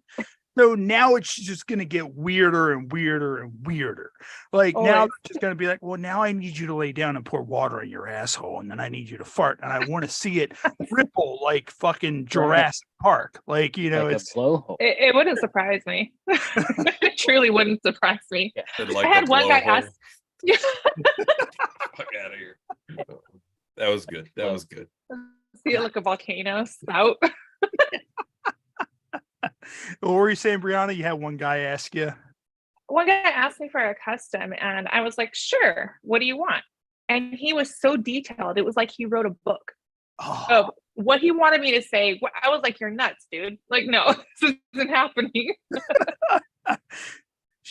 So now it's just going to get weirder and weirder and weirder. Like now it's just going to be like, well, now I need you to lay down and pour water in your asshole. And then I need you to fart. And I want to see it ripple like fucking Jurassic Park. Like, you know, like it's a blowhole. It wouldn't surprise me. It truly wouldn't surprise me. Like I had one guy ask. Fuck out of here. That was good. See it like a volcano spout. What were you saying, Brianna? You had one guy ask you. One guy asked me for a custom, and I was like, "Sure. What do you want?" And he was so detailed; it was like he wrote a book of what he wanted me to say. I was like, "You're nuts, dude! Like, no, this isn't happening."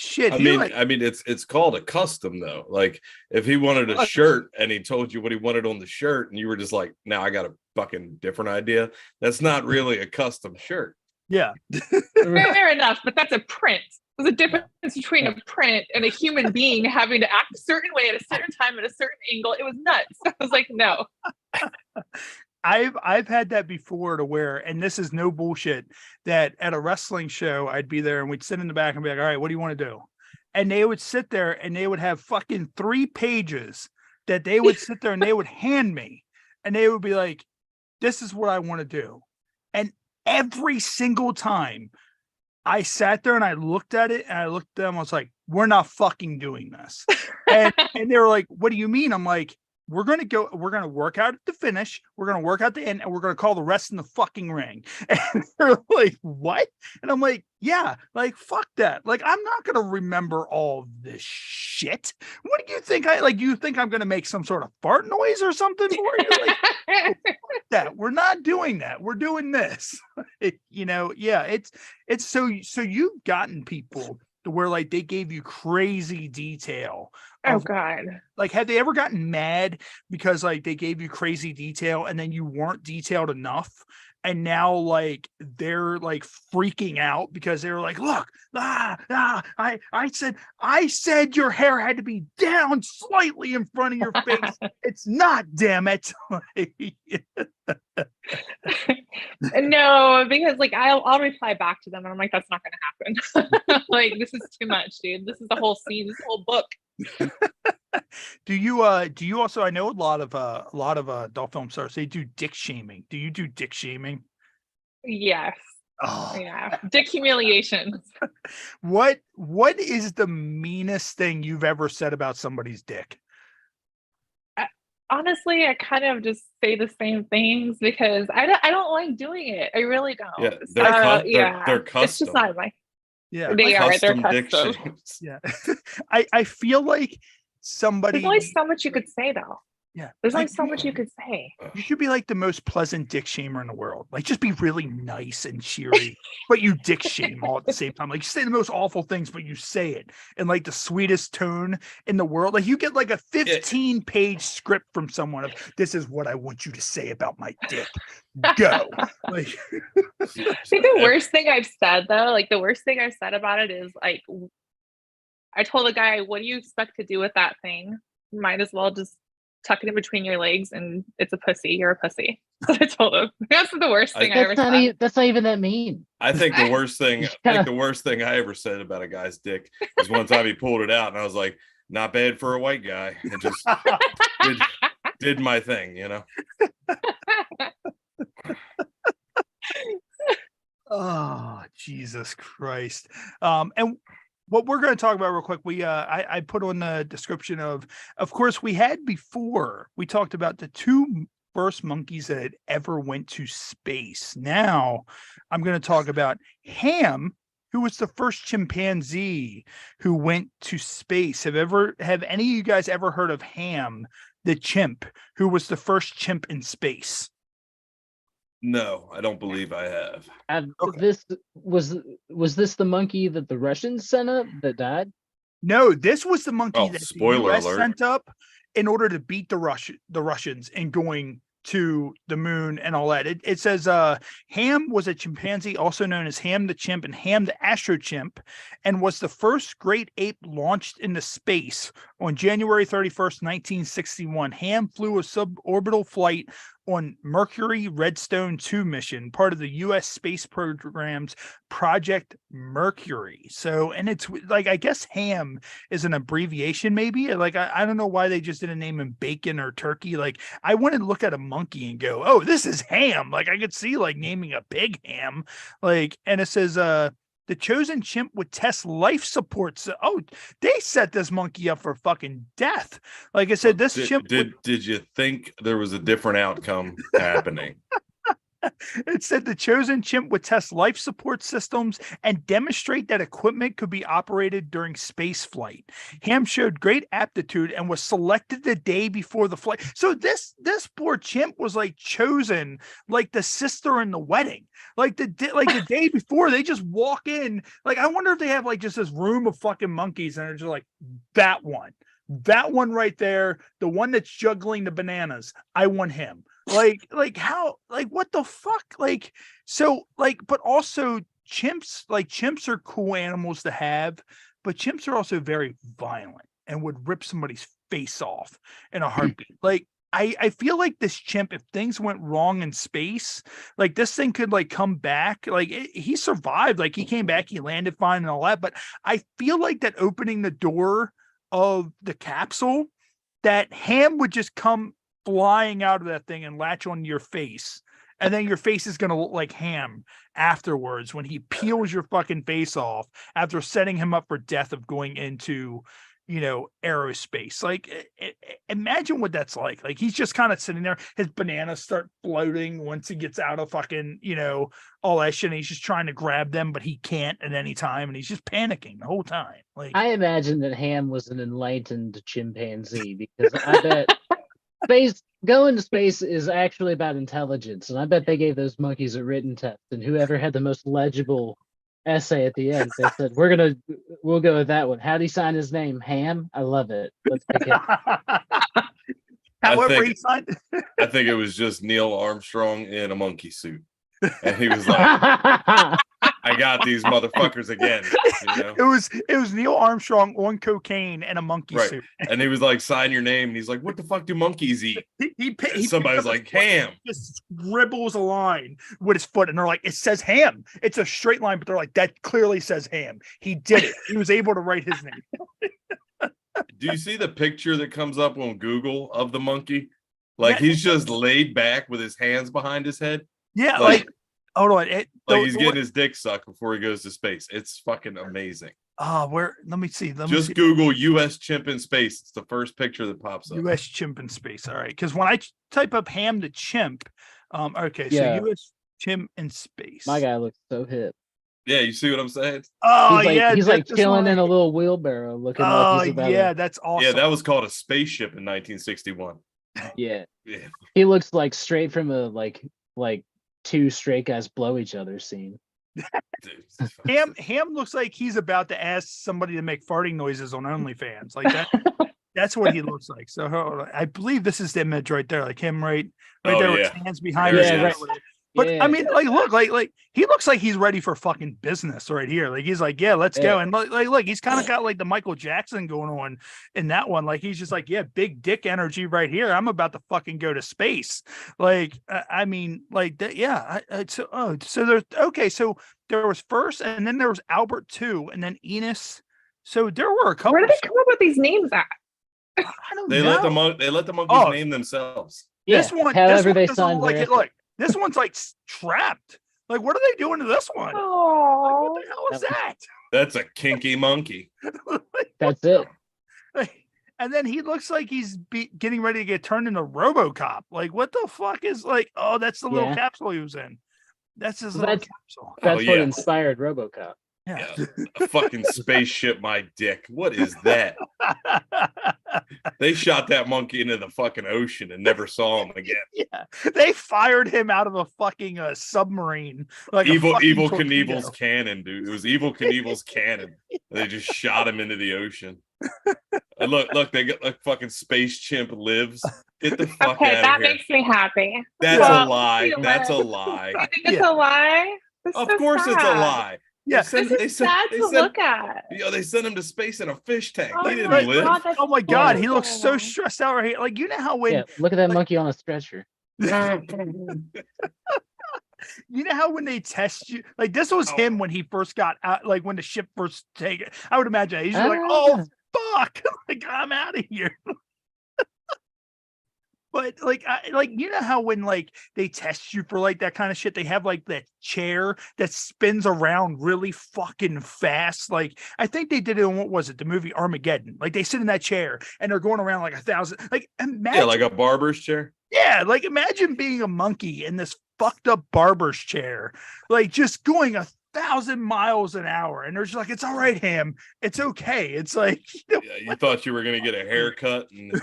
Shit. I mean, it's called a custom though. Like if he wanted a shirt and he told you what he wanted on the shirt, and you were just like, "Now I got a fucking different idea." That's not really a custom shirt. Yeah. Fair enough, but that's a print. There's a difference between a print and a human being having to act a certain way at a certain time at a certain angle. It was nuts. I was like, no. I've had that before to where, and this is no bullshit, that at a wrestling show, I'd be there and we'd sit in the back and be like, all right, what do you want to do? And they would sit there and they would have fucking 3 pages that they would sit there and they would hand me, and they would be like, this is what I want to do. And every single time I sat there and I looked at it and I looked at them, I was like, we're not fucking doing this. And they were like, what do you mean? I'm like, we're going to work out at the finish. We're going to work out the end, and we're going to call the rest in the fucking ring. And they're like, what? And I'm like, yeah, like, fuck that. Like, I'm not going to remember all of this shit. What do you think? You think I'm going to make some sort of fart noise or something for you? Like, fuck that. We're not doing that. We're doing this. Yeah, it's so you've gotten people to where like they gave you crazy detail. Oh God. Like, have they ever gotten mad because like they gave you crazy detail and then you weren't detailed enough? And now like they're like freaking out because they were like, look, I said your hair had to be down slightly in front of your face. It's not, damn it. No, because like I'll reply back to them and I'm like, that's not gonna happen. Like, this is too much, dude. This is the whole scene, this whole book. Do you also, I know a lot of adult film stars, they do dick shaming. Do you do dick shaming? Yes. Oh yeah. Dick humiliation. What is the meanest thing you've ever said about somebody's dick? Honestly, I kind of just say the same things because I don't like doing it. I really don't. Yeah, they're custom. It's just not my. Yeah, they are. They're dick custom. shames. Yeah, I feel like somebody. There's only so much you could say, though. Yeah, there's only so much you could say. You should be like the most pleasant dick shamer in the world. Like, just be really nice and cheery, but you dick shame all at the same time. Like, you say the most awful things, but you say it in like the sweetest tone in the world. Like, you get like a 15-page script from someone of, this is what I want you to say about my dick. Go. Like, I think the worst thing I've said though, like the worst thing I've said about it is like, I told a guy, what do you expect to do with that thing? You might as well just tuck it in between your legs and it's a pussy. You're a pussy. That's what I told him. That's the worst thing I ever said. That's not even that mean. I think the worst thing I ever said about a guy's dick is one time he pulled it out and I was like, not bad for a white guy. And just did my thing, you know? Oh, Jesus Christ. And what we're going to talk about real quick, I put on the description of course, we talked about the 2 first monkeys that had ever went to space. Now I'm going to talk about Ham, who was the first chimpanzee who went to space. Have any of you guys ever heard of Ham, the chimp, who was the first chimp in space? No, I don't believe I have. Okay. This was this the monkey that the Russians sent up that died? No, this was the monkey that the US alert. sent up in order to beat the Russians in going to the moon and all that. It says Ham was a chimpanzee, also known as Ham the chimp and Ham the astrochimp, and was the first great ape launched into space on January 31st, 1961. Ham flew a suborbital flight on Mercury Redstone 2 mission, part of the U.S. space program's Project Mercury. So, and it's like, I guess Ham is an abbreviation, maybe. Like, I don't know why they just didn't name him Bacon or Turkey. Like, I wouldn't look at a monkey and go, oh, this is Ham. Like, I could see like naming a pig Ham. Like, and it says, the chosen chimp would test life support. So, oh, they set this monkey up for fucking death. Like I said, this chimp. Did you think there was a different outcome happening? It said the chosen chimp would test life support systems and demonstrate that equipment could be operated during space flight. Ham showed great aptitude and was selected the day before the flight. So this poor chimp was like chosen like the sister in the wedding. Like the day before, they just walk in. Like, I wonder if they have like just this room of fucking monkeys and they're just like, that one right there, the one that's juggling the bananas. I want him. Like how, like, what the fuck? Like, so like, but also chimps are cool animals to have, but chimps are also very violent and would rip somebody's face off in a heartbeat. Like, I feel like this chimp, if things went wrong in space, like this thing could like come back. Like he survived, like he came back, he landed fine and all that. But I feel like that opening the door of the capsule, that Ham would just come flying out of that thing and latch on your face. And then your face is going to look like Ham afterwards when he peels your fucking face off after setting him up for death of going into, aerospace. Like, imagine what that's like. Like, he's just kind of sitting there. His bananas start floating once he gets out of fucking, all that shit. And he's just trying to grab them, but he can't at any time. And he's just panicking the whole time. Like, I imagine that Ham was an enlightened chimpanzee, because I bet going to space is actually about intelligence. And I bet they gave those monkeys a written test. And whoever had the most legible essay at the end, they said, we'll go with that one. How'd he sign his name? Ham? I love it. Let's pick it. However he signed. I think it was just Neil Armstrong in a monkey suit. And he was like, I got these motherfuckers again. It was Neil Armstrong on cocaine and a monkey suit. And he was like, sign your name. And he's like, what the fuck do monkeys eat? Somebody's like, Ham. Just scribbles a line with his foot. And they're like, it says Ham. It's a straight line, but they're like, that clearly says Ham. He did it. He was able to write his name. Do you see the picture that comes up on Google of the monkey? Like, he's just laid back with his hands behind his head. Yeah, like hold on. He's getting his dick sucked before he goes to space. It's fucking amazing. Let me see. Just Google U.S. chimp in space. It's the first picture that pops up. U.S. chimp in space. All right. Because when I type up Ham the chimp, so U.S. chimp in space. My guy looks so hip. Yeah, you see what I'm saying? Oh, he's like chilling in a little wheelbarrow looking like he's about yeah, that's awesome. Yeah, that was called a spaceship in 1961. Yeah. He looks like straight from a like two straight guys blow each other scene. Ham looks like he's about to ask somebody to make farting noises on OnlyFans. Like that. That's what he looks like. So I believe this is the image right there, like him right there with his hands behind his head. But I mean, like, look, like he looks like he's ready for fucking business right here. Like he's like, yeah, let's go. And like, look, he's kind of got like the Michael Jackson going on in that one. Like he's just like, yeah, big dick energy right here. I'm about to fucking go to space. Like, I mean, like that. Yeah. So there's So there was first, and then there was Albert too, and then Enos. So there were a couple. Where did they come up with these names at? I don't know. They let the monkeys name themselves. This one, however they signed like it. Look. This one's like trapped. Like, what are they doing to this one? Oh, like, what the hell is that? That's a kinky monkey. That's it. And then he looks like he's getting ready to get turned into RoboCop. Like, what the fuck is like? Oh, that's the little capsule he was in. That's his little capsule. That's what inspired RoboCop. Yeah, a fucking spaceship, my dick. What is that? They shot that monkey into the fucking ocean and never saw him again. Yeah, they fired him out of a fucking submarine. Like Evil Knievel's cannon, dude. It was Evil Knievel's cannon. They just shot him into the ocean. And look, they got like fucking Space Chimp lives. Get the fuck out of here. Okay, that makes me happy. That's a lie. That's a lie. You think it's a lie? Of course it's a lie. Yeah, this is sad to look at. They sent him to space in a fish tank. Oh, he didn't live. God, oh my God, he looks so stressed out right here. Like, you know how when look at that monkey on a stretcher. You know how when they test you, like this was him when he first got out, like when the ship first take it. I would imagine he's just like, oh fuck, like I'm out of here. But like you know how when like they test you for like that kind of shit, they have like that chair that spins around really fucking fast. Like I think they did it in, what was it, the movie Armageddon? Like they sit in that chair and they're going around like 1,000. Like imagine, like a barber's chair. Yeah, like imagine being a monkey in this fucked up barber's chair, like just going 1,000 miles an hour. And they're just like, it's all right, Ham. It's okay. It's like, you thought you were going to get a haircut. And...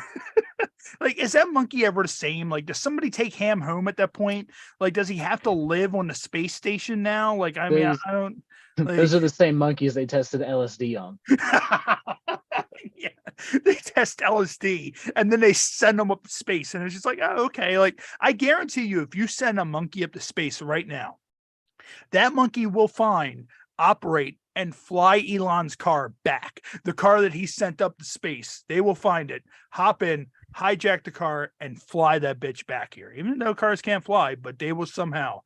like, is that monkey ever the same? Like, does somebody take Ham home at that point? Like, does he have to live on the space station now? Like, I mean, I don't. Like... Those are the same monkeys they tested LSD on. Yeah, they test LSD and then they send them up to space, and it's just like, oh, okay. Like, I guarantee you, if you send a monkey up to space right now, that monkey will find, operate, and fly Elon's car back. The car that he sent up to space, they will find it, hop in, hijack the car, and fly that bitch back here. Even though cars can't fly, but they will somehow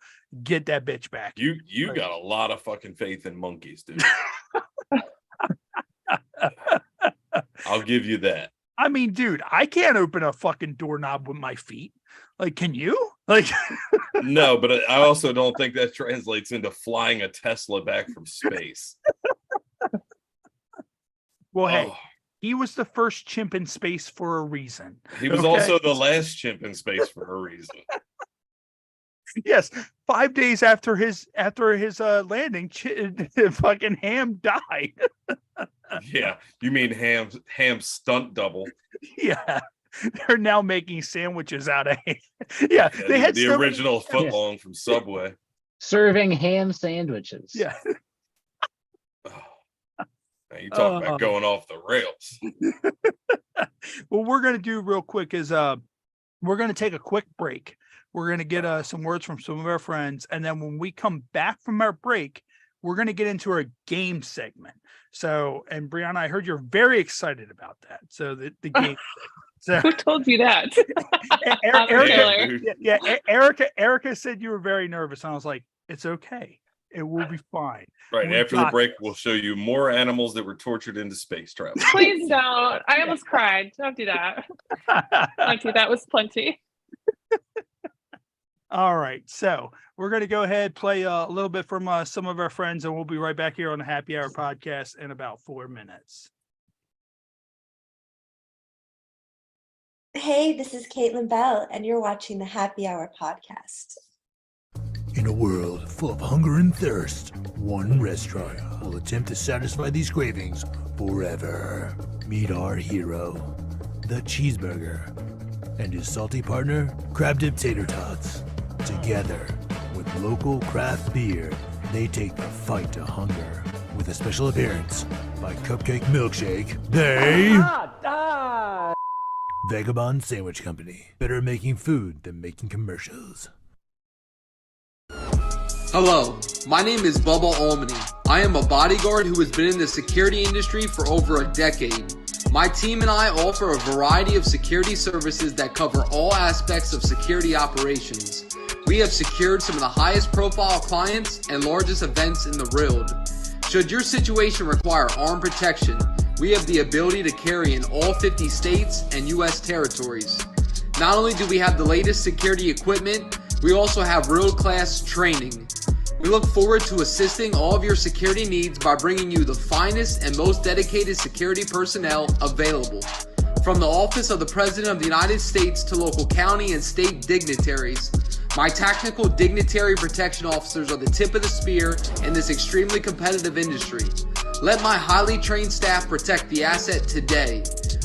get that bitch back. You got a lot of fucking faith in monkeys, dude. I'll give you that. I mean, dude, I can't open a fucking doorknob with my feet. Like, can you? Like, no, but I also don't think that translates into flying a Tesla back from space. Well, hey, he was the first chimp in space for a reason. He was also the last chimp in space for a reason. Yes, 5 days after his landing, fucking Ham died. Yeah, you mean Ham's stunt double? Yeah, they're now making sandwiches out of Ham. Yeah, they had the original footlong from Subway, serving ham sandwiches. Yeah. Now you talk about going off the rails. What we're gonna do real quick is we're gonna take a quick break. We're going to get some words from some of our friends. And then when we come back from our break, we're going to get into our game segment. So, and Brianna, I heard you're very excited about that. So the game. So, who told you that? Erica said you were very nervous. And I was like, it's okay. It will be fine. Right. After the break, we'll show you more animals that were tortured into space travel. Please don't. I almost cried. Don't do that. Auntie, that was plenty. All right, so we're going to go ahead, play a little bit from some of our friends, and we'll be right back here on the Happy Hour podcast in about 4 minutes. Hey, this is Caitlin Bell, and you're watching the Happy Hour podcast. In a world full of hunger and thirst, one restaurant will attempt to satisfy these cravings forever. Meet our hero, the cheeseburger, and his salty partner, crab dip tater tots. Together, with local craft beer, they take the fight to hunger. With a special appearance by Cupcake Milkshake, Vagabond Sandwich Company. Better making food than making commercials. Hello, my name is Bubba Almany. I am a bodyguard who has been in the security industry for over a decade. My team and I offer a variety of security services that cover all aspects of security operations. We have secured some of the highest profile clients and largest events in the world. Should your situation require armed protection, we have the ability to carry in all 50 states and U.S. territories. Not only do we have the latest security equipment, we also have world-class training. We look forward to assisting all of your security needs by bringing you the finest and most dedicated security personnel available. From the Office of the President of the United States to local county and state dignitaries, my tactical dignitary protection officers are the tip of the spear in this extremely competitive industry. Let my highly trained staff protect the asset today.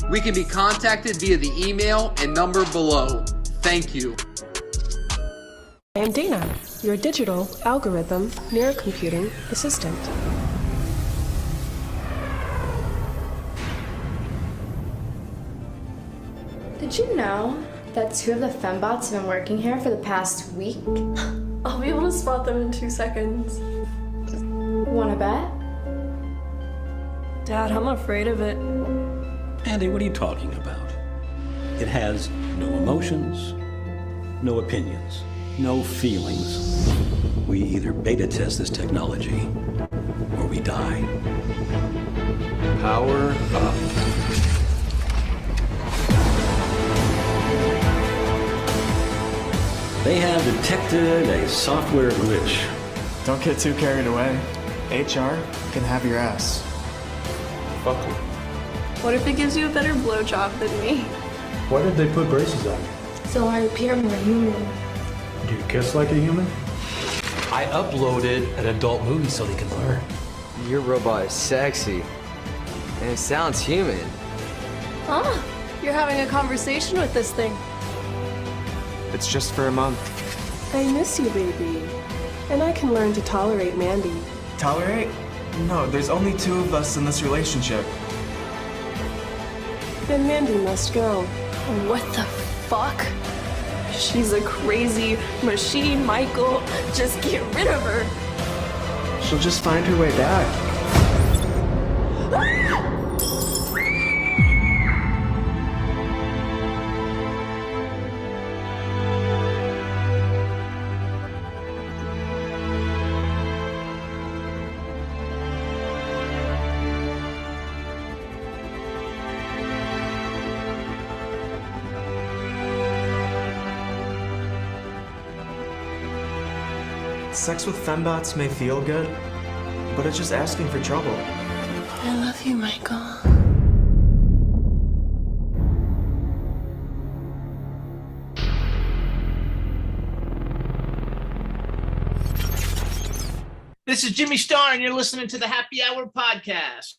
We can be contacted via the email and number below. Thank you. I am Dana, your digital algorithm neurocomputing assistant. Did you know that 2 of the fembots have been working here for the past week? I'll be able to spot them in 2 seconds. Wanna bet? Dad, I'm afraid of it. Andy, what are you talking about? It has no emotions, no opinions, no feelings. We either beta test this technology or we die. Power up. They have detected a software glitch. Don't get too carried away. HR can have your ass. Fuck you. What if it gives you a better blowjob than me? Why did they put braces on you? So I appear more human. Do you kiss like a human? I uploaded an adult movie so they can learn. Your robot is sexy. And it sounds human. Huh? You're having a conversation with this thing. It's just for a month. I miss you, baby. And I can learn to tolerate Mandy. Tolerate? No, there's only 2 of us in this relationship. Then Mandy must go. What the fuck? She's a crazy machine, Michael. Just get rid of her. She'll just find her way back. Sex with fembots may feel good, but it's just asking for trouble. I love you, Michael. This is Jimmy Starr, and you're listening to the Happy Hour Podcast.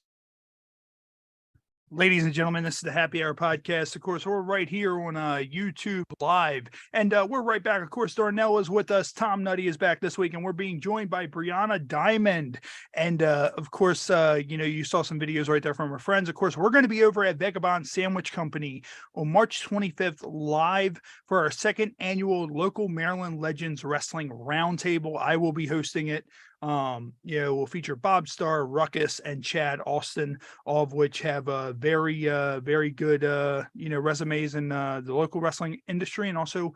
Ladies and gentlemen, this is the Happy Hour Podcast. Of course, we're right here on YouTube Live, and we're right back. Of course, Darnell is with us. Tom Nutty is back this week, and we're being joined by Brianna Dymond. And of course, you saw some videos right there from our friends. Of course, we're going to be over at Vagabond Sandwich Company on March 25th live for our 2nd annual Local Maryland Legends Wrestling Roundtable. I will be hosting it. We'll feature Bob Starr, Ruckus, and Chad Austin, all of which have very good resumes in the local wrestling industry and also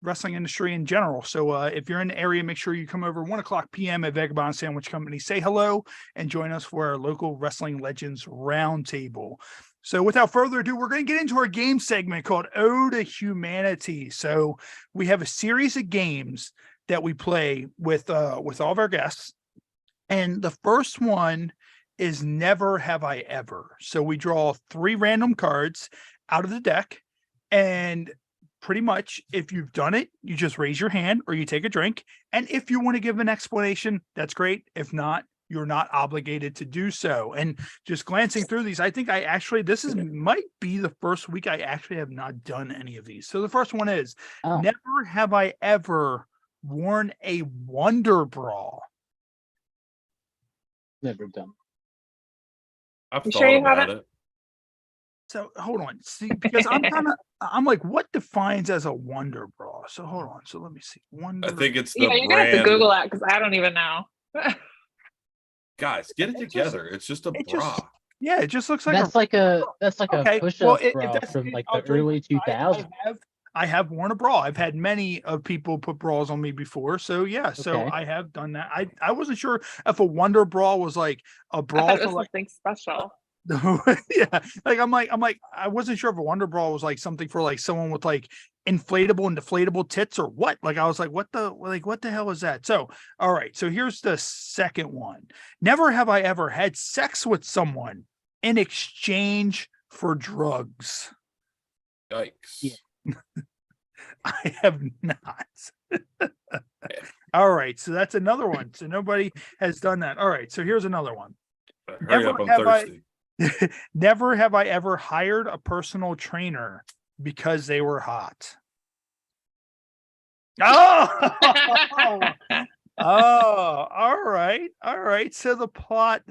wrestling industry in general. So if you're in the area, make sure you come over 1:00 p.m. at Vagabond Sandwich Company. Say hello and join us for our Local Wrestling Legends Roundtable. So without further ado, we're going to get into our game segment called Ode to Humanity. So we have a series of games that we play with all of our guests. And the first one is Never Have I Ever. So we draw 3 random cards out of the deck. And pretty much if you've done it, you just raise your hand or you take a drink. And if you want to give an explanation, that's great. If not, you're not obligated to do so. And just glancing through these, I think might be the first week I actually have not done any of these. So the first one is Never have I ever worn a Wonder Bra. Never done. I've You thought sure you about haven't? it. So hold on, see, because I'm like, what defines as a Wonder Bra? So hold on, so let me see. Wonder. I think it's the Yeah, you're gonna have to brand. Google that because I don't even know. Guys, get it together. It's just a bra. Yeah, it just looks like That's like a Okay, push-up if bra that's from it, like I'll the tell you early what, 2000s. I have worn a bra. I've had many of people put bras on me before. So yeah, so Okay. I have done that. I wasn't sure if a Wonder Bra was like a I bra thought it for was like something special. yeah. I'm like, I wasn't sure if a Wonder Bra was like something for like someone with like inflatable and deflatable tits or what. Like I was like, what the hell is that? So all right, so here's the second one. Never have I ever had sex with someone in exchange for drugs. Yikes. Yeah. I have not. All right, so that's another one. So nobody has done that. All right, so here's another one. Hurry up, I'm thirsty. Never have I ever hired a personal trainer because they were hot. Oh, all right. So the plot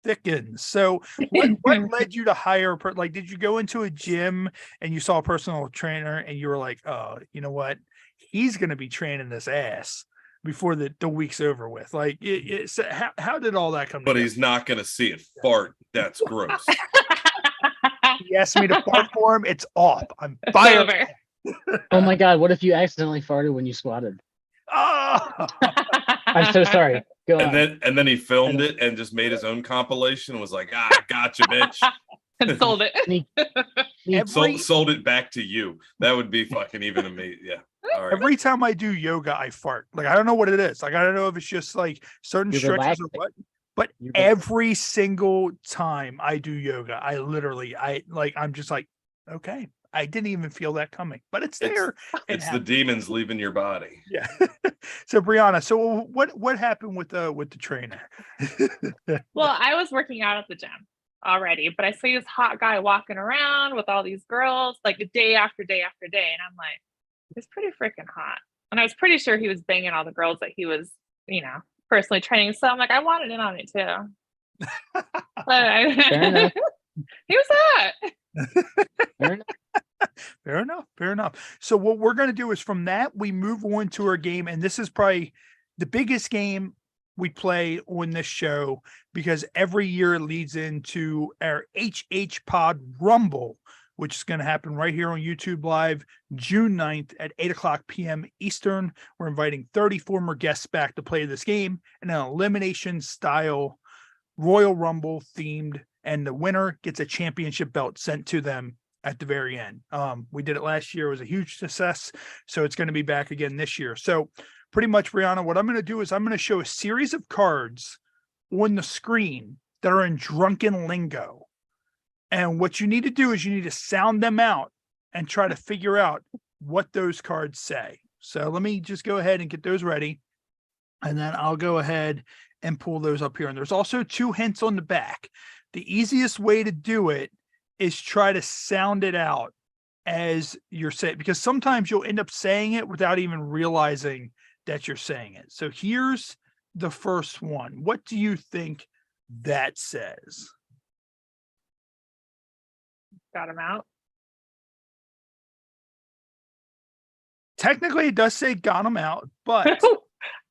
thickens. So what led you to hire like did you go into a gym and you saw a personal trainer and you were like, oh, you know what, he's gonna be training this ass before the week's over with? Like so how did all that come But together? he's not gonna see it fart. That's gross. He asked me to fart for him. It's off. I'm fired. Oh my God! What if you accidentally farted when you squatted? Oh! I'm so sorry. Go on. And then he filmed it and just made his own compilation and was like, gotcha, bitch. And sold it. Sold it back to you. That would be fucking even amazing. Yeah. All right. Every time I do yoga, I fart. Like I don't know what it is. Like I don't know if it's just like certain You're stretches relaxing. or what. But every single time I do yoga, I'm just like, okay, I didn't even feel that coming, but it's there. It's the demons leaving your body. Yeah. So Brianna, so what happened with the trainer? Well, I was working out at the gym already, but I see this hot guy walking around with all these girls like day after day after day. And I'm like, he's pretty freaking hot. And I was pretty sure he was banging all the girls that he was, personally training. So I'm like, I wanted in on it too. Fair enough. He was hot. Fair enough. So what we're going to do is from that, we move on to our game. And this is probably the biggest game we play on this show because every year it leads into our HH Pod Rumble, which is going to happen right here on YouTube Live, June 9th at 8:00 p.m. Eastern. We're inviting 30 former guests back to play this game in an elimination style Royal Rumble themed, and the winner gets a championship belt sent to them at the very end. We did it last year. It was a huge success. So it's going to be back again this year. So pretty much, Brianna, what I'm going to do is I'm going to show a series of cards on the screen that are in drunken lingo. And what you need to do is you need to sound them out and try to figure out what those cards say. So let me just go ahead and get those ready. And then I'll go ahead and pull those up here. And there's also 2 hints on the back. The easiest way to do it is try to sound it out as you're saying, because sometimes you'll end up saying it without even realizing that you're saying it. So here's the first one. What do you think that says? Got him out. Technically, it does say got him out, but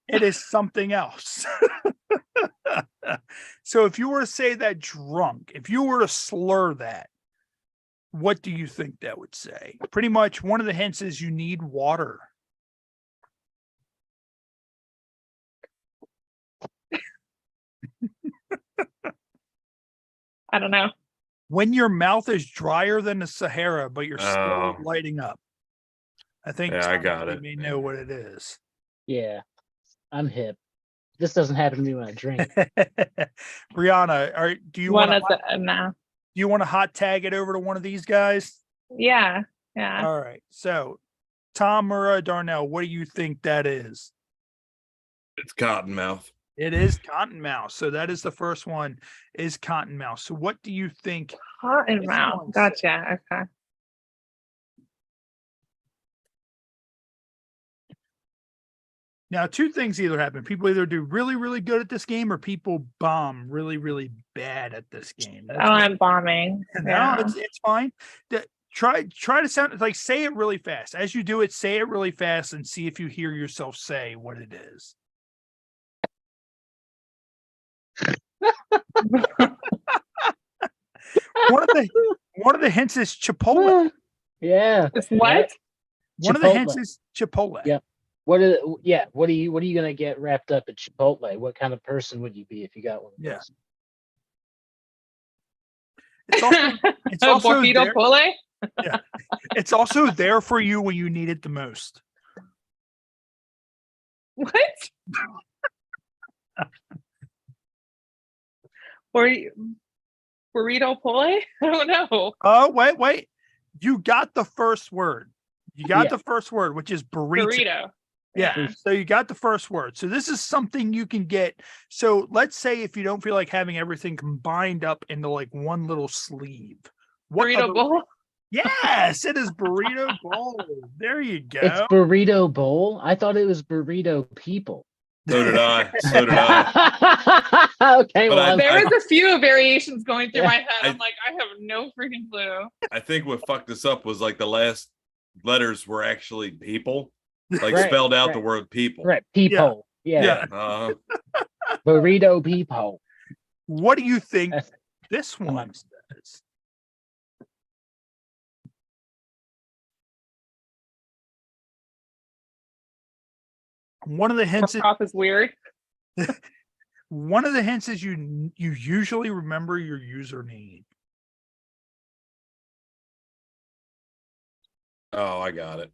it is something else. So if you were to say that drunk, if you were to slur that, what do you think that would say? Pretty much one of the hints is you need water. I don't know. When your mouth is drier than the Sahara, but you're still lighting up. I think I got it. You may know what it is. Yeah, I'm hip. This doesn't happen to me when I drink. Brianna, do you want to hot tag it over to one of these guys? Yeah. All right. So, Tom or Darnell, what do you think that is? It's Cottonmouth. It is Cottonmouth. So that is the first one. Is Cottonmouth. So what do you think? Cottonmouth. Gotcha. Okay. Now, 2 things either happen. People either do really, really good at this game or people bomb really, really bad at this game. I'm bombing. No, it's fine. Try to sound like, say it really fast. As you do it, say it really fast and see if you hear yourself say what it is. One of the hints is Chipotle. Yeah. It's what? One of the hints is Chipotle. Yep. What are you gonna get wrapped up at Chipotle? What kind of person would you be if you got one of those? It's also there. Pole? Yeah. It's also there for you when you need it the most. What? Burrito pole? I don't know. Oh, wait. You got the first word. The first word, which is burrito. Yeah. So you got the first word. So this is something you can get. So let's say if you don't feel like having everything combined up into like one little sleeve. Burrito bowl? Yes, it is burrito bowl. There you go. It's burrito bowl? I thought it was burrito people. So did I. Okay, but there was a few variations going through my head. I'm like, I have no freaking clue. I think what fucked us up was like the last letters were actually people. Like spelled out the word people. Right. People. Yeah. Burrito people. What do you think this one says? One of the hints is weird. One of the hints is you usually remember your username. Oh, I got it.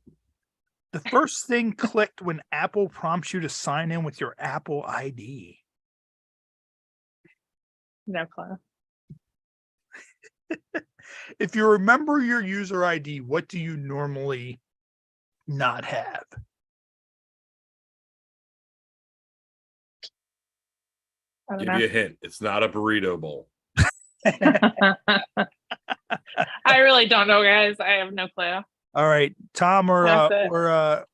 The first thing clicked when Apple prompts you to sign in with your Apple ID. No clue. If you remember your user ID, what do you normally not have? Give you a hint. It's not a burrito bowl. I really don't know, guys. I have no clue. All right, Tom or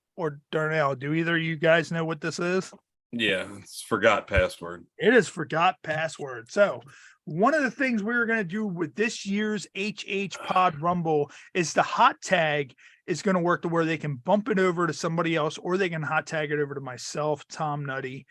Darnell, do either of you guys know what this is? Yeah, it's forgot password. It is forgot password. So one of the things we were going to do with this year's HH Pod Rumble is the hot tag is going to work to where they can bump it over to somebody else, or they can hot tag it over to myself, Tom Nutty,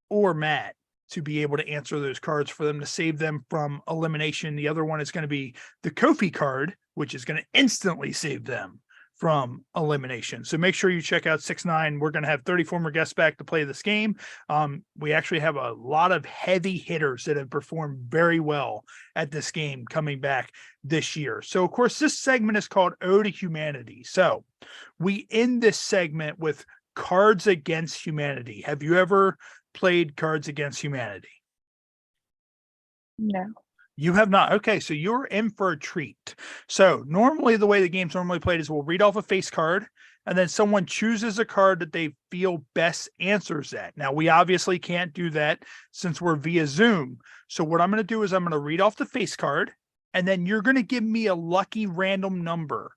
or Matt to be able to answer those cards for them to save them from elimination. The other one is going to be the Kofi card, which is going to instantly save them from elimination. So make sure you check out 6ix9ine. We're going to have 30 former guests back to play this game. We actually have a lot of heavy hitters that have performed very well at this game coming back this year. So of course, this segment is called Ode to Humanity. So we end this segment with Cards Against Humanity. Have you ever played Cards Against Humanity? No. You have not. Okay, so you're in for a treat. So normally the way the game's normally played is we'll read off a face card, and then someone chooses a card that they feel best answers that. Now, we obviously can't do that since we're via Zoom. So what I'm going to do is I'm going to read off the face card, and then you're going to give me a lucky random number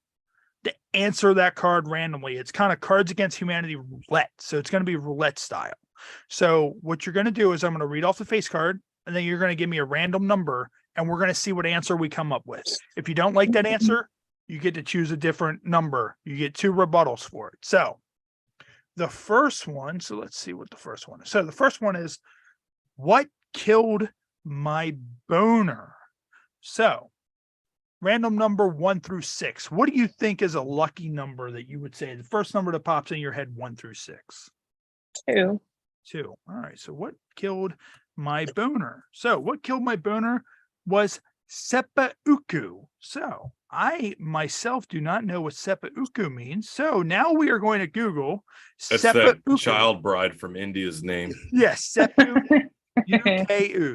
to answer that card randomly. It's kind of Cards Against Humanity roulette. So it's going to be roulette style. So what you're going to do is I'm going to read off the face card, and then you're going to give me a random number, and we're going to see what answer we come up with. If you don't like that answer, you get to choose a different number. You get 2 rebuttals for it. So the first one, so let's see what the first one is. So the first one is, what killed my boner? So random number 1 through 6. What do you think is a lucky number that you would say? The first number that pops in your head, 1 through 6. 2. 2. All right. So what killed my boner? So what killed my boner was seppuku. So I myself do not know what seppuku means. So now we are going to Google That's seppuku. that child bride from India's name. Yes, seppuku.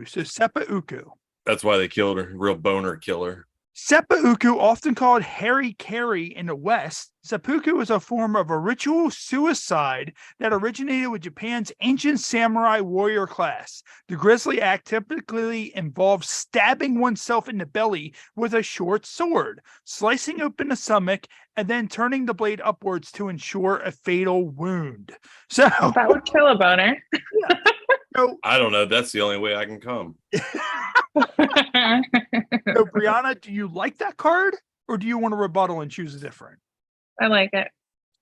So seppuku. That's why they killed her. Real boner killer. Seppuku, often called Harry Carry in the West, seppuku is a form of a ritual suicide that originated with Japan's ancient samurai warrior class. The grisly act typically involves stabbing oneself in the belly with a short sword, slicing open the stomach, and then turning the blade upwards to ensure a fatal wound. So that would kill a boner. Yeah. So, I don't know. That's the only way I can come. So, Brianna, do you like that card, or do you want to rebuttal and choose a different? I like it.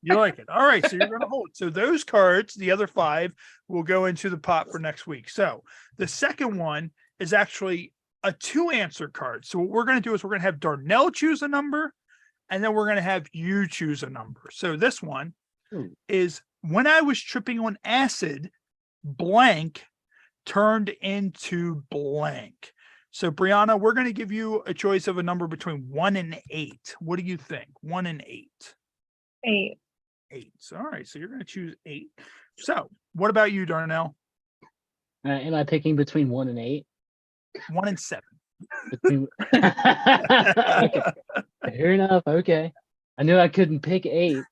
You like it. All right. So you're going to hold. So those cards, the other 5, will go into the pot for next week. So the second one is actually a 2-answer card. So what we're going to do is we're going to have Darnell choose a number, and then we're going to have you choose a number. So this one is, when I was tripping on acid, blank turned into blank. So Brianna, we're going to give you a choice of a number between 1 and 8. What do you think? 1 and 8. 8. 8. All right. So you're going to choose 8. So what about you, Darnell? Am I picking between 1 and 8? 1 and 7. Okay. Fair enough. Okay. I knew I couldn't pick 8.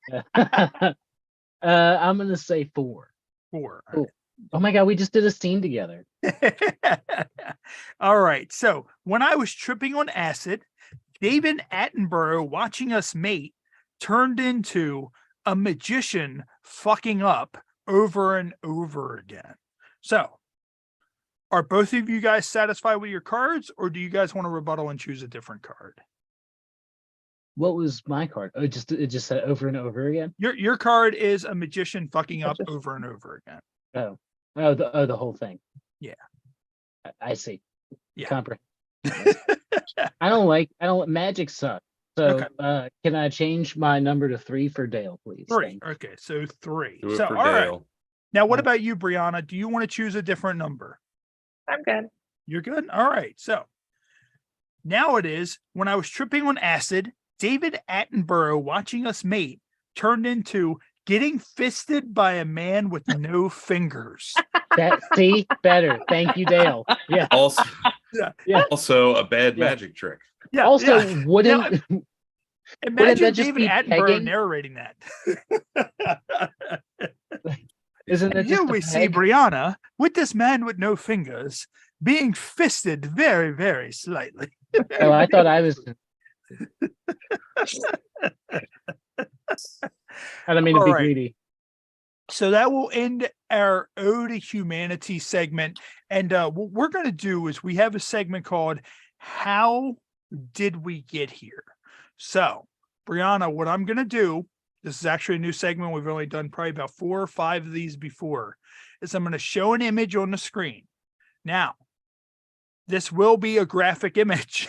I'm going to say 4. 4. Cool. Oh my God, we just did a scene together. All right. So when I was tripping on acid, David Attenborough watching us mate turned into a magician fucking up over and over again. So are both of you guys satisfied with your cards, or do you guys want to rebuttal and choose a different card? What was my card? Oh, it just said over and over again. Your card is a magician fucking up over and over again. The whole thing. Yeah. I see. Yeah. Comprehend. I don't magic sucks. So Okay. Can I change my number to 3 for Dale, please? 3. Okay, so 3. Do it So for all right. Dale. Now, what about you, Brianna? Do you want to choose a different number? I'm good. You're good? All right. So now it is, when I was tripping on acid, David Attenborough watching us mate turned into getting fisted by a man with no fingers. See, better. Thank you, Dale. Yeah. Also, yeah. Also a bad magic trick. Yeah. Also, yeah. wouldn't Imagine that just David be Attenborough pegging? narrating that. Isn't it Here just we a see peg? Brianna with this man with no fingers being fisted very, very slightly. Oh, I thought I was. I don't mean to All be right. greedy. So that will end our Ode to Humanity segment. And what we're going to do is we have a segment called How Did We Get Here? So, Brianna, what I'm going to do, this is actually a new segment. We've only done probably about 4 or 5 of these before, is I'm going to show an image on the screen. Now, this will be a graphic image.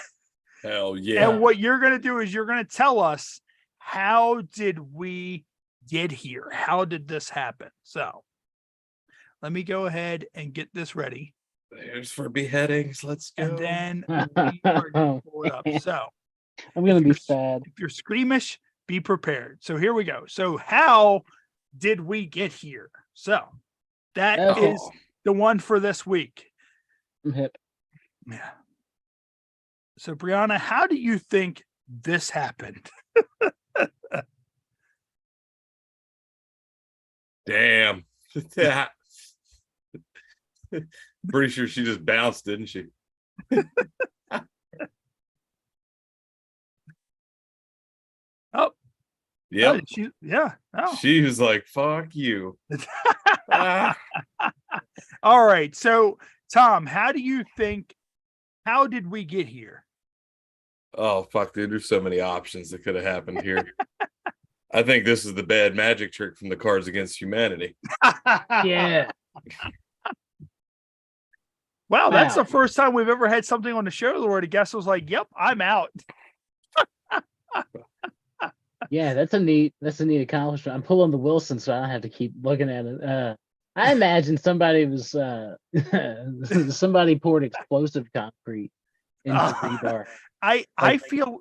Hell yeah. And what you're going to do is you're going to tell us, how did we get here? How did this happen? So let me go ahead and get this ready. There's for beheadings. Let's go. And then we are going to pull it up. So I'm going to be sad. If you're squeamish, be prepared. So here we go. So how did we get here? So that is the one for this week. I'm hip. Yeah. So Brianna, how do you think this happened? Damn. Yeah. Pretty sure she just bounced, didn't she? Oh. Yep. Oh. She was like, fuck you. All right. So, Tom, how did we get here? Oh, fuck, dude. There's so many options that could have happened here. I think this is the bad magic trick from the Cards Against Humanity. Yeah. Wow, that's the first time we've ever had something on the show where the guest was like, yep, I'm out. Yeah, that's a neat accomplishment. I'm pulling the Wilson, so I don't have to keep looking at it. I imagine somebody was somebody poured explosive concrete into the rebar. I feel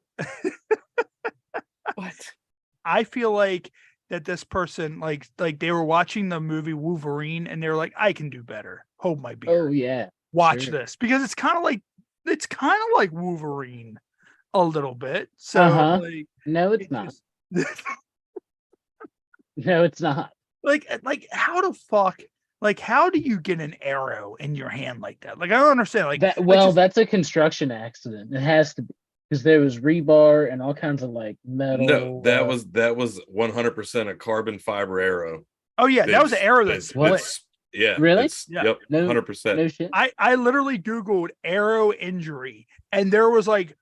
what? I feel like that this person like they were watching the movie Wolverine and they're like, I can do better. Hold my beer. Oh yeah. Watch this, because it's kind of like Wolverine a little bit. So like, no, it's not. No, it's not. Like how the fuck? Like, how do you get an arrow in your hand like that? Like, I don't understand. Like, that, that's a construction accident. It has to be, because there was rebar and all kinds of like metal. No, that was 100% a carbon fiber arrow. Oh yeah, that was an arrow that's yeah. Really? Yep. 100%. No shit. I literally Googled arrow injury and there was like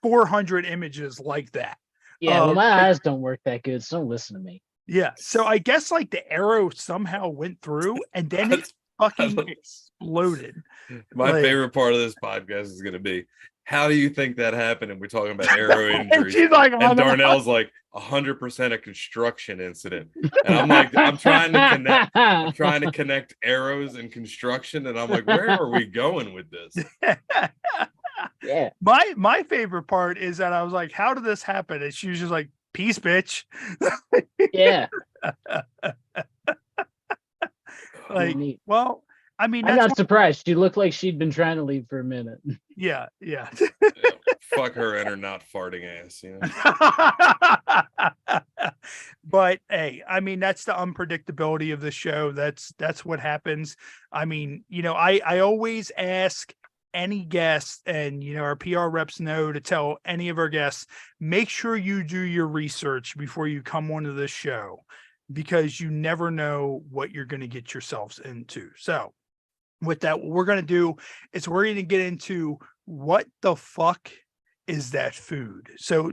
400 images like that. Yeah, well, my eyes don't work that good, so don't listen to me. Yeah, so I guess like the arrow somehow went through and then it fucking exploded. My favorite part of this podcast is going to be, how do you think that happened? And we're talking about arrow injuries. She's like, oh, and Darnell's like 100% a construction incident. And I'm like, I'm trying to connect arrows and construction. And I'm like, where are we going with this? Yeah. My favorite part is that I was like, how did this happen? And she was just like, peace, bitch. Yeah. Like, well, I mean, I'm not surprised. She looked like she'd been trying to leave for a minute. Yeah. Fuck her and her not farting ass, you know. But hey, I mean, that's the unpredictability of the show. That's what happens. I mean, you know, I always ask any guest, and you know, our PR reps know to tell any of our guests, make sure you do your research before you come onto this show, because you never know what you're going to get yourselves into. So with that, what we're going to do is we're going to get into what the fuck is that food. So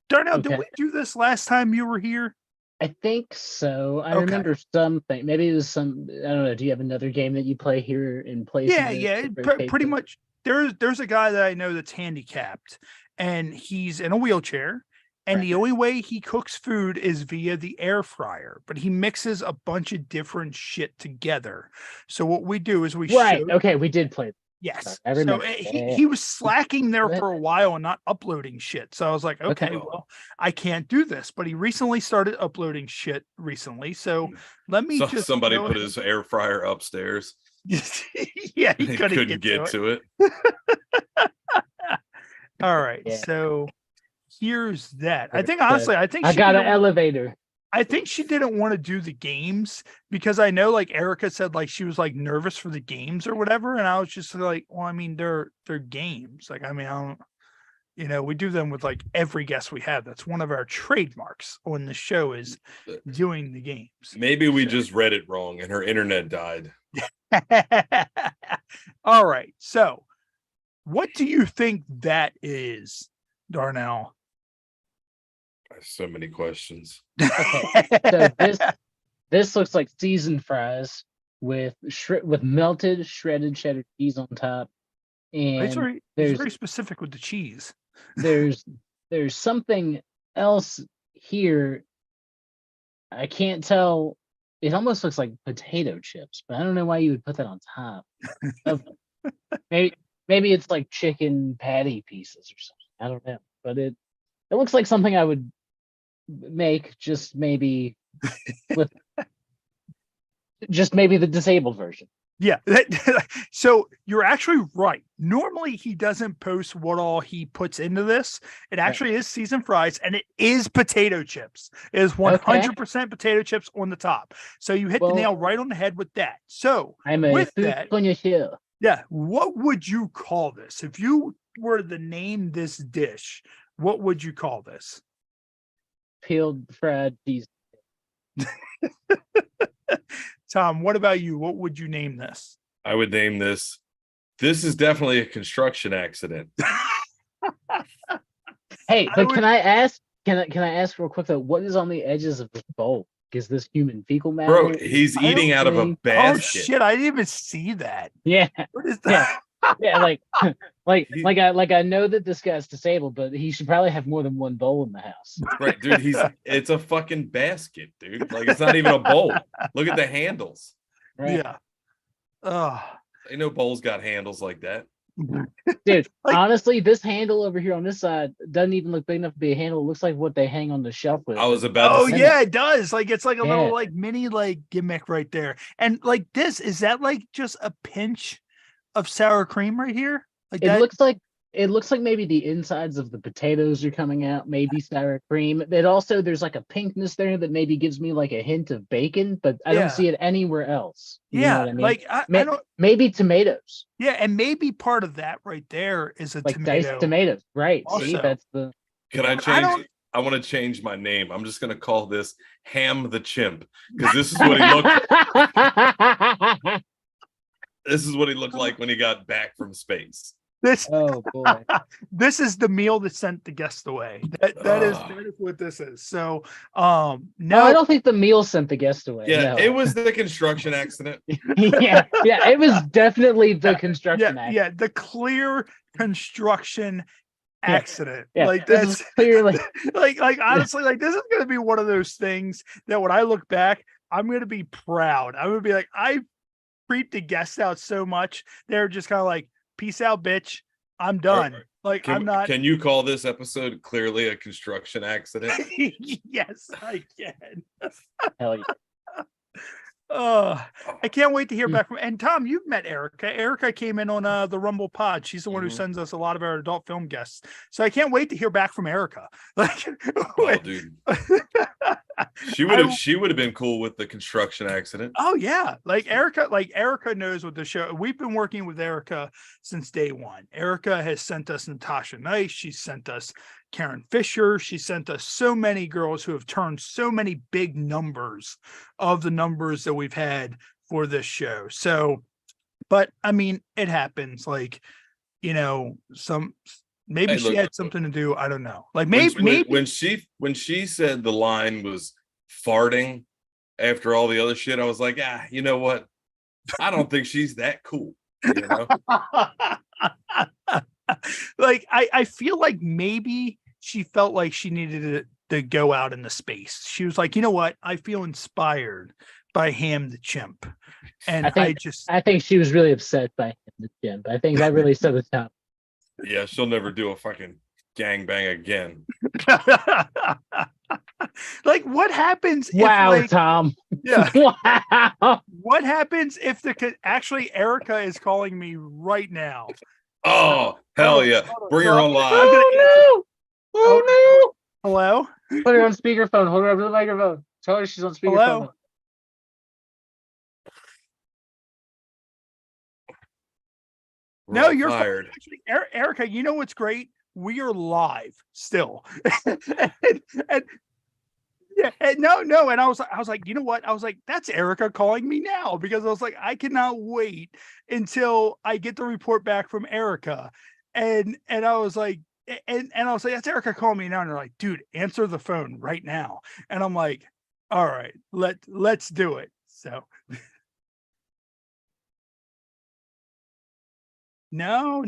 Darnell, did we do this last time you were here? I think so. I remember something. Maybe it was some. I don't know. Do you have another game that you play here in place? Yeah. Pretty much. There's a guy that I know that's handicapped, and he's in a wheelchair. And the only way he cooks food is via the air fryer, but he mixes a bunch of different shit together. So what we do is we Okay, we did play. Yes. I So remember. he was slacking there for a while and not uploading shit. So I was like, okay, well, I can't do this. But he recently started uploading shit recently. So let me just somebody put his air fryer upstairs. Yeah, he couldn't get to it. All right. Yeah. So here's that. I think honestly, I I got an elevator. I think she didn't want to do the games because I know like Erica said like she was like nervous for the games or whatever. And I was just like, well, I mean, they're games. Like, I mean, I don't, we do them with like every guest we have. That's one of our trademarks on the show is doing the games. Maybe we just read it wrong and her internet died. All right. So what do you think that is, Darnell? So many questions. Okay, so this looks like seasoned fries with melted shredded cheddar cheese on top, and It's very specific with the cheese. there's something else here. I can't tell. It almost looks like potato chips, but I don't know why you would put that on top. Maybe it's like chicken patty pieces or something. I don't know, but it looks like something I would make, just maybe with the disabled version. Yeah. So you're actually right. Normally he doesn't post what all he puts into this. It actually is seasoned fries and it is potato chips. It is 100% potato chips on the top. So you hit the nail right on the head with that. So with that, yeah, what would you call this? If you were to name this dish, what would you call this? Peeled fried cheese. Tom, what about you? What would you name this? I would name this is definitely a construction accident. Hey, but can I ask real quick though, what is on the edges of this bowl? Is this human fecal matter? Bro, he's eating out of a basket. Oh shit, I didn't even see that. Yeah. What is that? Yeah, like I know that this guy's disabled, but he should probably have more than one bowl in the house. Right, dude. It's a fucking basket, dude. Like it's not even a bowl. Look at the handles. Right? Yeah. Ain't no bowls got handles like that. Dude, honestly, this handle over here on this side doesn't even look big enough to be a handle. It looks like what they hang on the shelf with. I was about to say yeah, it does. Like it's like a little like mini like gimmick right there. And like this, is that like just a pinch of sour cream right here? Like it looks like maybe the insides of the potatoes are coming out, maybe sour cream. It also, there's like a pinkness there that maybe gives me like a hint of bacon, but I don't see it anywhere else. You know what I mean? Like I don't, maybe tomatoes. Yeah, and maybe part of that right there is a like tomato. Diced tomatoes, right? Also, see, that's the. Can I change? I want to change my name. I'm just going to call this Ham the Chimp because this is what he looked. This is what he looked like when he got back from space. Oh boy. This is the meal that sent the guest away. That is what this is. So no, I don't think the meal sent the guest away. Yeah, no. it was the construction accident. yeah, it was definitely the construction accident. Yeah, the clear construction accident. Yeah, like that's clearly like honestly, like this is gonna be one of those things that when I look back, I'm gonna be proud. I'm gonna be like, I treat the guests out so much. They're just kind of like, peace out, bitch. I'm done. Like I'm not. Can you call this episode clearly a construction accident? Yes, I can. Hell yeah. I can't wait to hear back from. And Tom, you've met Erica. Erica came in on the Rumble Pod. She's the one who sends us a lot of our adult film guests. So I can't wait to hear back from Erica. Like, oh, dude, she would have been cool with the construction accident. Oh yeah, like Erica knows what the show. We've been working with Erica since day one. Erica has sent us Natasha Nice. She sent us Karen Fisher. She sent us so many girls who have turned so many big numbers of the numbers that we've had for this show. So, but I mean, it happens. Like, maybe she had something to do. I don't know. Like maybe when she said the line was farting after all the other shit, I was like, you know what? I don't think she's that cool. You know? Like I feel like maybe she felt like she needed to go out into space. She was like, you know what? I feel inspired by Ham the Chimp. And I think she was really upset by Ham the Chimp. I think that really set the tone. Yeah, she'll never do a fucking gangbang again. Like, what happens if, wow, like, Tom. Yeah. Wow. What happens if actually Erica is calling me right now? Oh, hell yeah. Bring her on live. Oh, no. Oh, Hello? no. Put her on speakerphone. Hold her up to the microphone. Tell her she's on speakerphone. Hello? No, you're fired. Actually, Erica, you know what's great? We are live still. and yeah, and and I was like, you know what? I was like, that's Erica calling me now, because I was like, I cannot wait until I get the report back from Erica. And I was like, and I was like, that's Erica calling me now. And they're like, dude, answer the phone right now. And I'm like, all right, let's do it. So no,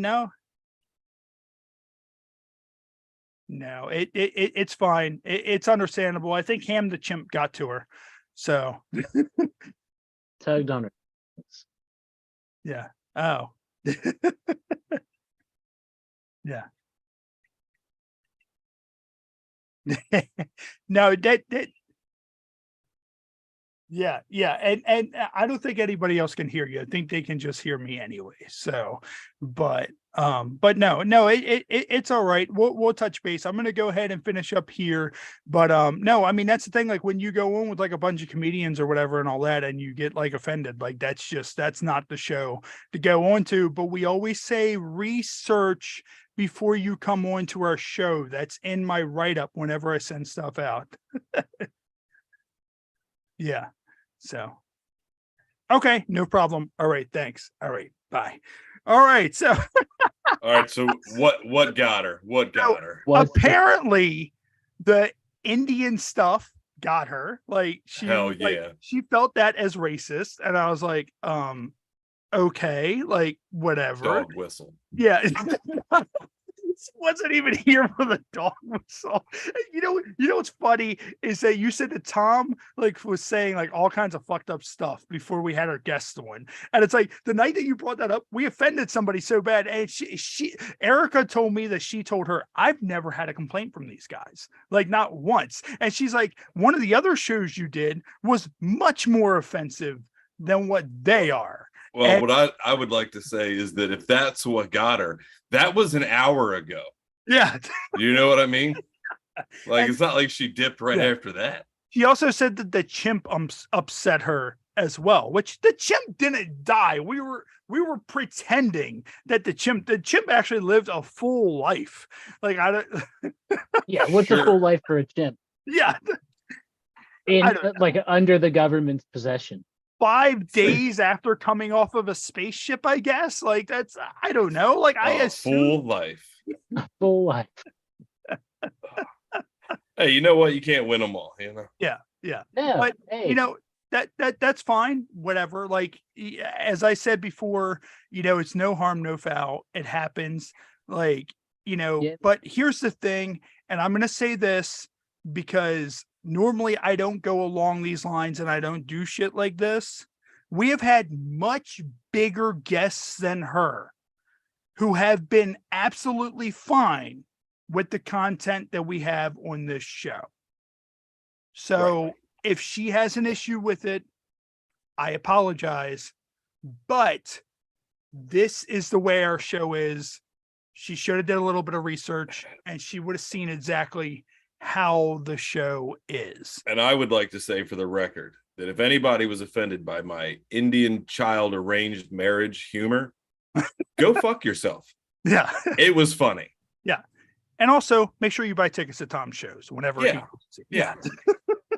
it's fine. It's understandable. I think Ham the Chimp got to her. So tugged on her. Yeah. Oh. Yeah. No, that yeah, and I don't think anybody else can hear you. I think they can just hear me anyway. So, but no, it's all right. We'll touch base. I'm gonna go ahead and finish up here. But no, I mean, that's the thing. Like, when you go on with like a bunch of comedians or whatever and all that, and you get like offended, like that's not the show to go on to. But we always say research before you come on to our show. That's in my write-up whenever I send stuff out. Yeah. So, okay, no problem. All right, thanks. All right, bye. All right, so all right, so what got her? What got her? Apparently the Indian stuff got her. Like, hell yeah. She felt that as racist, and I was like, okay, like, whatever. Dog whistle. Yeah. Wasn't even here for the dog whistle. You know what's funny is that you said that Tom like was saying like all kinds of fucked up stuff before we had our guest on, and it's like the night that you brought that up, we offended somebody so bad, and she Erica told me that she told her, I've never had a complaint from these guys, like not once, and she's like, one of the other shows you did was much more offensive than what they are. Well, and what I would like to say is that if that's what got her, that was an hour ago. Yeah. You know what I mean? Like, it's not like she dipped right after that. She also said that the chimp upset her as well, which the chimp didn't die. We were pretending that the chimp actually lived a full life. Like, I don't. Yeah, what's a full life for a chimp? Yeah. Like under the government's possession. 5 days after coming off of a spaceship, I guess. Like, that's, I don't know. Like, I assume full life. Full life. Hey, you know what? You can't win them all, you know? Yeah. But hey, you know, that's fine. Whatever. Like, as I said before, you know, it's no harm, no foul. It happens. Like, you know, but here's the thing, and I'm going to say this because normally I don't go along these lines and I don't do shit like this. We have had much bigger guests than her who have been absolutely fine with the content that we have on this show. So if she has an issue with it, I apologize, but this is the way our show is. She should have done a little bit of research and she would have seen exactly how the show is. And I would like to say for the record that if anybody was offended by my Indian child arranged marriage humor, go fuck yourself. Yeah. It was funny. Yeah. And also make sure you buy tickets to Tom's shows whenever he goes. Yeah.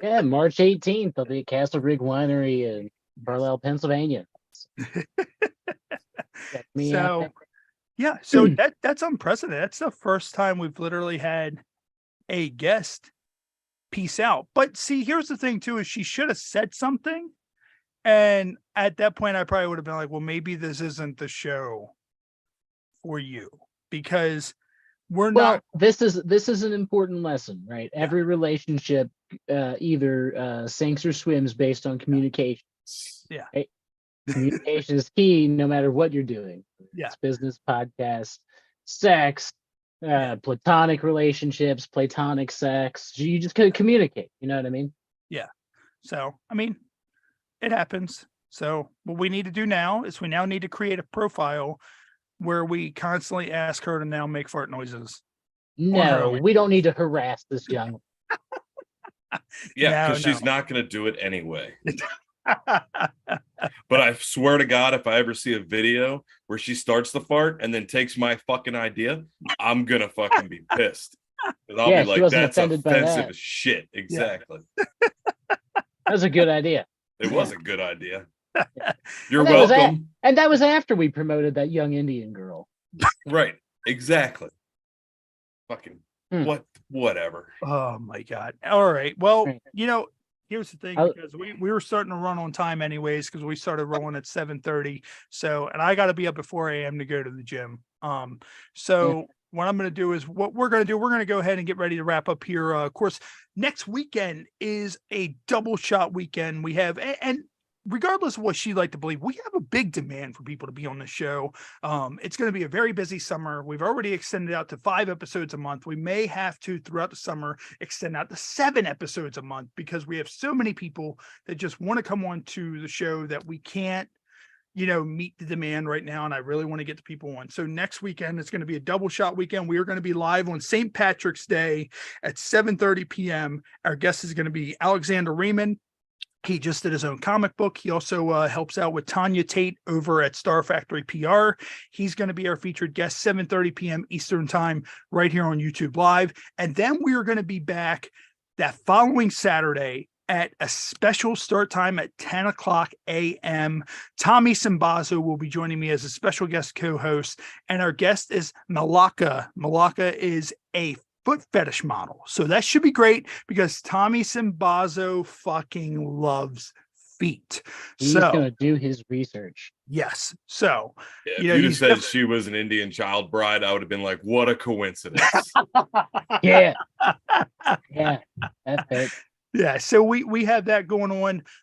Yeah, March 18th, I'll be at Castle Creek Winery in Carlisle, Pennsylvania. So that's unprecedented. That's the first time we've literally had a guest peace out. But see, here's the thing too, is she should have said something. And at that point, I probably would have been like, well, maybe this isn't the show for you, because we're Well, not. this is an important lesson, right? Every relationship either sinks or swims based on communication. Yeah. Right? Communication is key no matter what you're doing. Yeah. It's business, podcast, sex, platonic relationships, platonic sex. You just gotta communicate. You know what I mean? Yeah. So, I mean, it happens. So what we need to do now is we now need to create a profile where we constantly ask her to now make fart noises. No, we don't need to harass this young. Yeah, No, because she's not going to do it anyway. But I swear to God, if I ever see a video where she starts the fart and then takes my fucking idea, I'm going to fucking be pissed. I'll be like, that's offensive as shit. Exactly. That's a good idea. It was a good idea. You're and welcome. And that was after we promoted that young Indian girl. Right. Exactly. Fucking whatever. Oh my God. All right. Well, here's the thing, because we were starting to run on time anyways, because we started rolling at 7:30. So, and I got to be up at 4 a.m. to go to the gym. What I'm going to do is we're going to go ahead and get ready to wrap up here. Of course, next weekend is a double shot weekend. We have, and regardless of what she'd like to believe, we have a big demand for people to be on the show. It's going to be a very busy summer. We've already extended out to 5 episodes a month. We may have to, throughout the summer, extend out to 7 episodes a month, because we have so many people that just want to come on to the show that we can't, meet the demand right now. And I really want to get the people on. So next weekend, it's going to be a double shot weekend. We are going to be live on St. Patrick's Day at 7:30 p.m. Our guest is going to be Alexander Riemann. He just did his own comic book. He also helps out with Tanya Tate over at Star Factory PR. He's going to be our featured guest, 7:30 p.m. Eastern time, right here on YouTube Live. And then we are going to be back that following Saturday at a special start time at 10 o'clock a.m. Tommy Simbazo will be joining me as a special guest co-host. And our guest is Malaka. Malaka is a foot fetish model. So that should be great, because Tommy Simbazo fucking loves feet. He's going to do his research. Yes. So, if you'd have said she was an Indian child bride, I would have been like, what a coincidence. Yeah. That's it. Yeah, so we have that going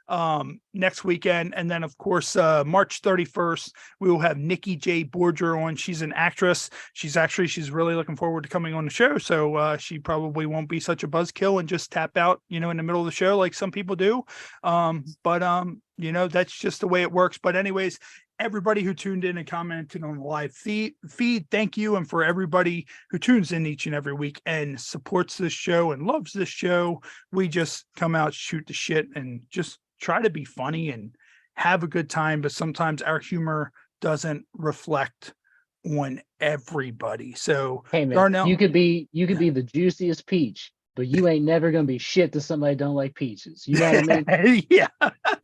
on next weekend. And then, of course, March 31st, we will have Nikki J. Borger on. She's an actress. She's really looking forward to coming on the show. So she probably won't be such a buzzkill and just tap out, in the middle of the show like some people do. That's just the way it works. But anyways, everybody who tuned in and commented on the live feed, thank you. And for everybody who tunes in each and every week and supports this show and loves this show, we just come out, shoot the shit, and just try to be funny and have a good time. But sometimes our humor doesn't reflect on everybody. So, hey man, Darnell, you could be the juiciest peach, but you ain't never gonna be shit to somebody who don't like peaches. You know what I mean? Yeah.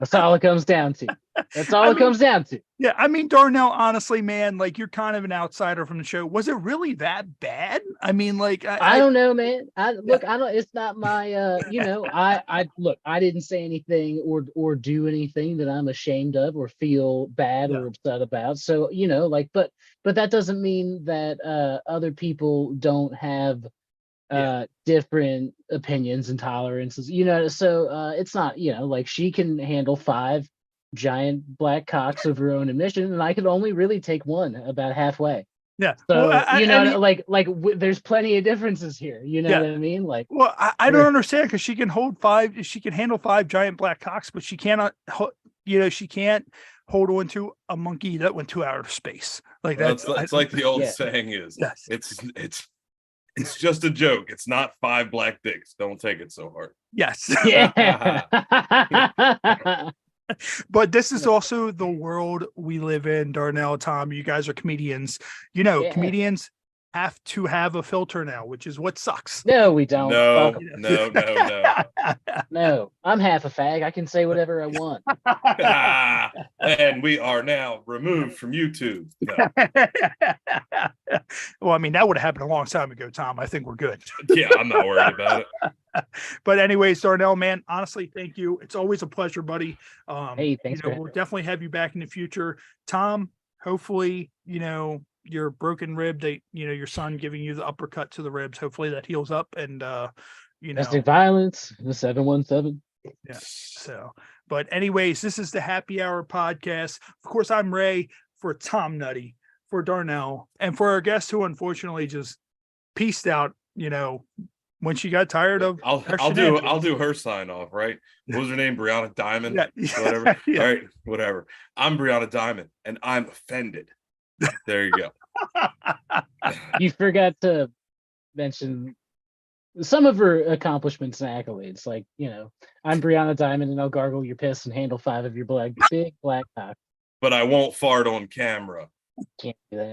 That's all it comes down to. That's all it comes down to. Yeah, I mean, Darnell, honestly, man, like, you're kind of an outsider from the show. Was it really that bad? I mean, like, I don't know, man. I don't. It's not my. I didn't say anything or do anything that I'm ashamed of or feel bad or upset about. So but that doesn't mean that other people don't have different opinions and tolerances. So it's not. Like, she can handle 5 giant black cocks of her own admission, and I could only really take one about halfway. Yeah. So there's plenty of differences here. You know what I mean? Like, well, I don't understand, because she can hold 5. She can handle 5 giant black cocks, but she cannot. She can't hold on to a monkey that went to outer space. Like, it's like the old saying is, it's just a joke. It's not 5 black dicks. Don't take it so hard. Yes. Yeah. But this is also the world we live in, Darnell, Tom. You guys are comedians. Comedians have to have a filter now, which is what sucks. No, we don't. No. No, I'm half a fag. I can say whatever I want. And we are now removed from YouTube. No. Well, I mean, that would have happened a long time ago, Tom. I think we're good. Yeah, I'm not worried about it. But anyways, Darnell, man, honestly, thank you. It's always a pleasure, buddy. Hey, thanks. We'll definitely have you back in the future. Tom, hopefully, your broken rib, that your son giving you the uppercut to the ribs. Hopefully that heals up, and Domestic violence, the 717. Yeah. So, but anyways, this is the Happy Hour podcast. Of course, I'm Ray, for Tom Nutty, for Darnell, and for our guest who unfortunately just pieced out, when she got tired of I'll do her sign off, right? What was her name? Brianna Dymond? Yeah. Whatever. Yeah. All right, whatever. I'm Brianna Dymond and I'm offended. There you go. You forgot to mention some of her accomplishments and accolades, like, I'm Brianna Dymond and I'll gargle your piss and handle 5 of your big black cock. But I won't fart on camera. Can't do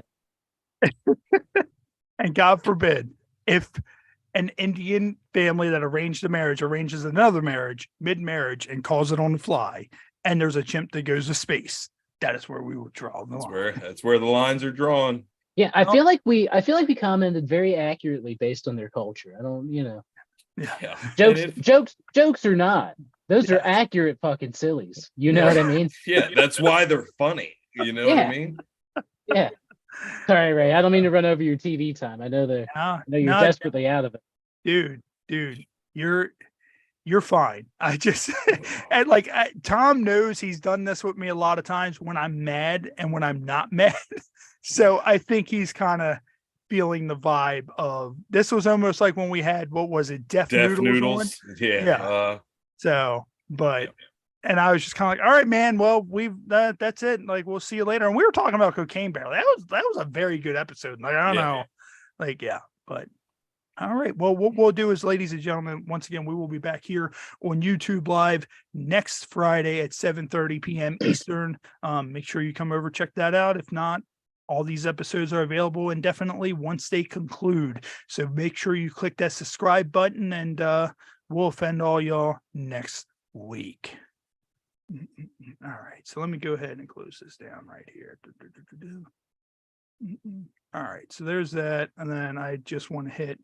that. And God forbid, if an Indian family that arranged a marriage arranges another marriage mid-marriage and calls it on the fly, and there's a chimp that goes to space, that is where we will draw the line. That's where the lines are drawn. Yeah, I feel like we commented very accurately based on their culture. I don't, Yeah. Jokes or not, those are accurate fucking sillies. You know what I mean? Yeah, that's why they're funny. You know what I mean? Yeah. Sorry, Ray. I don't mean to run over your TV time. I know you're desperately out of it. Dude, you're fine. I just and Tom knows he's done this with me a lot of times when I'm mad and when I'm not mad. So I think he's kind of feeling the vibe of this. Was almost like when we had, what was it, Deaf Noodles? Yeah. And I was just kind of like, all right, man, well, that's it. Like, we'll see you later. And we were talking about Cocaine Barrel. That was a very good episode. Like, I don't know. Like, yeah, but all right. Well, what we'll do is, ladies and gentlemen, once again, we will be back here on YouTube Live next Friday at 7:30 p.m. Eastern. Make sure you come over, check that out. If not, all these episodes are available indefinitely once they conclude. So make sure you click that subscribe button, and we'll offend all y'all next week. All right, so let me go ahead and close this down right here. All right, so there's that, and then I just want to hit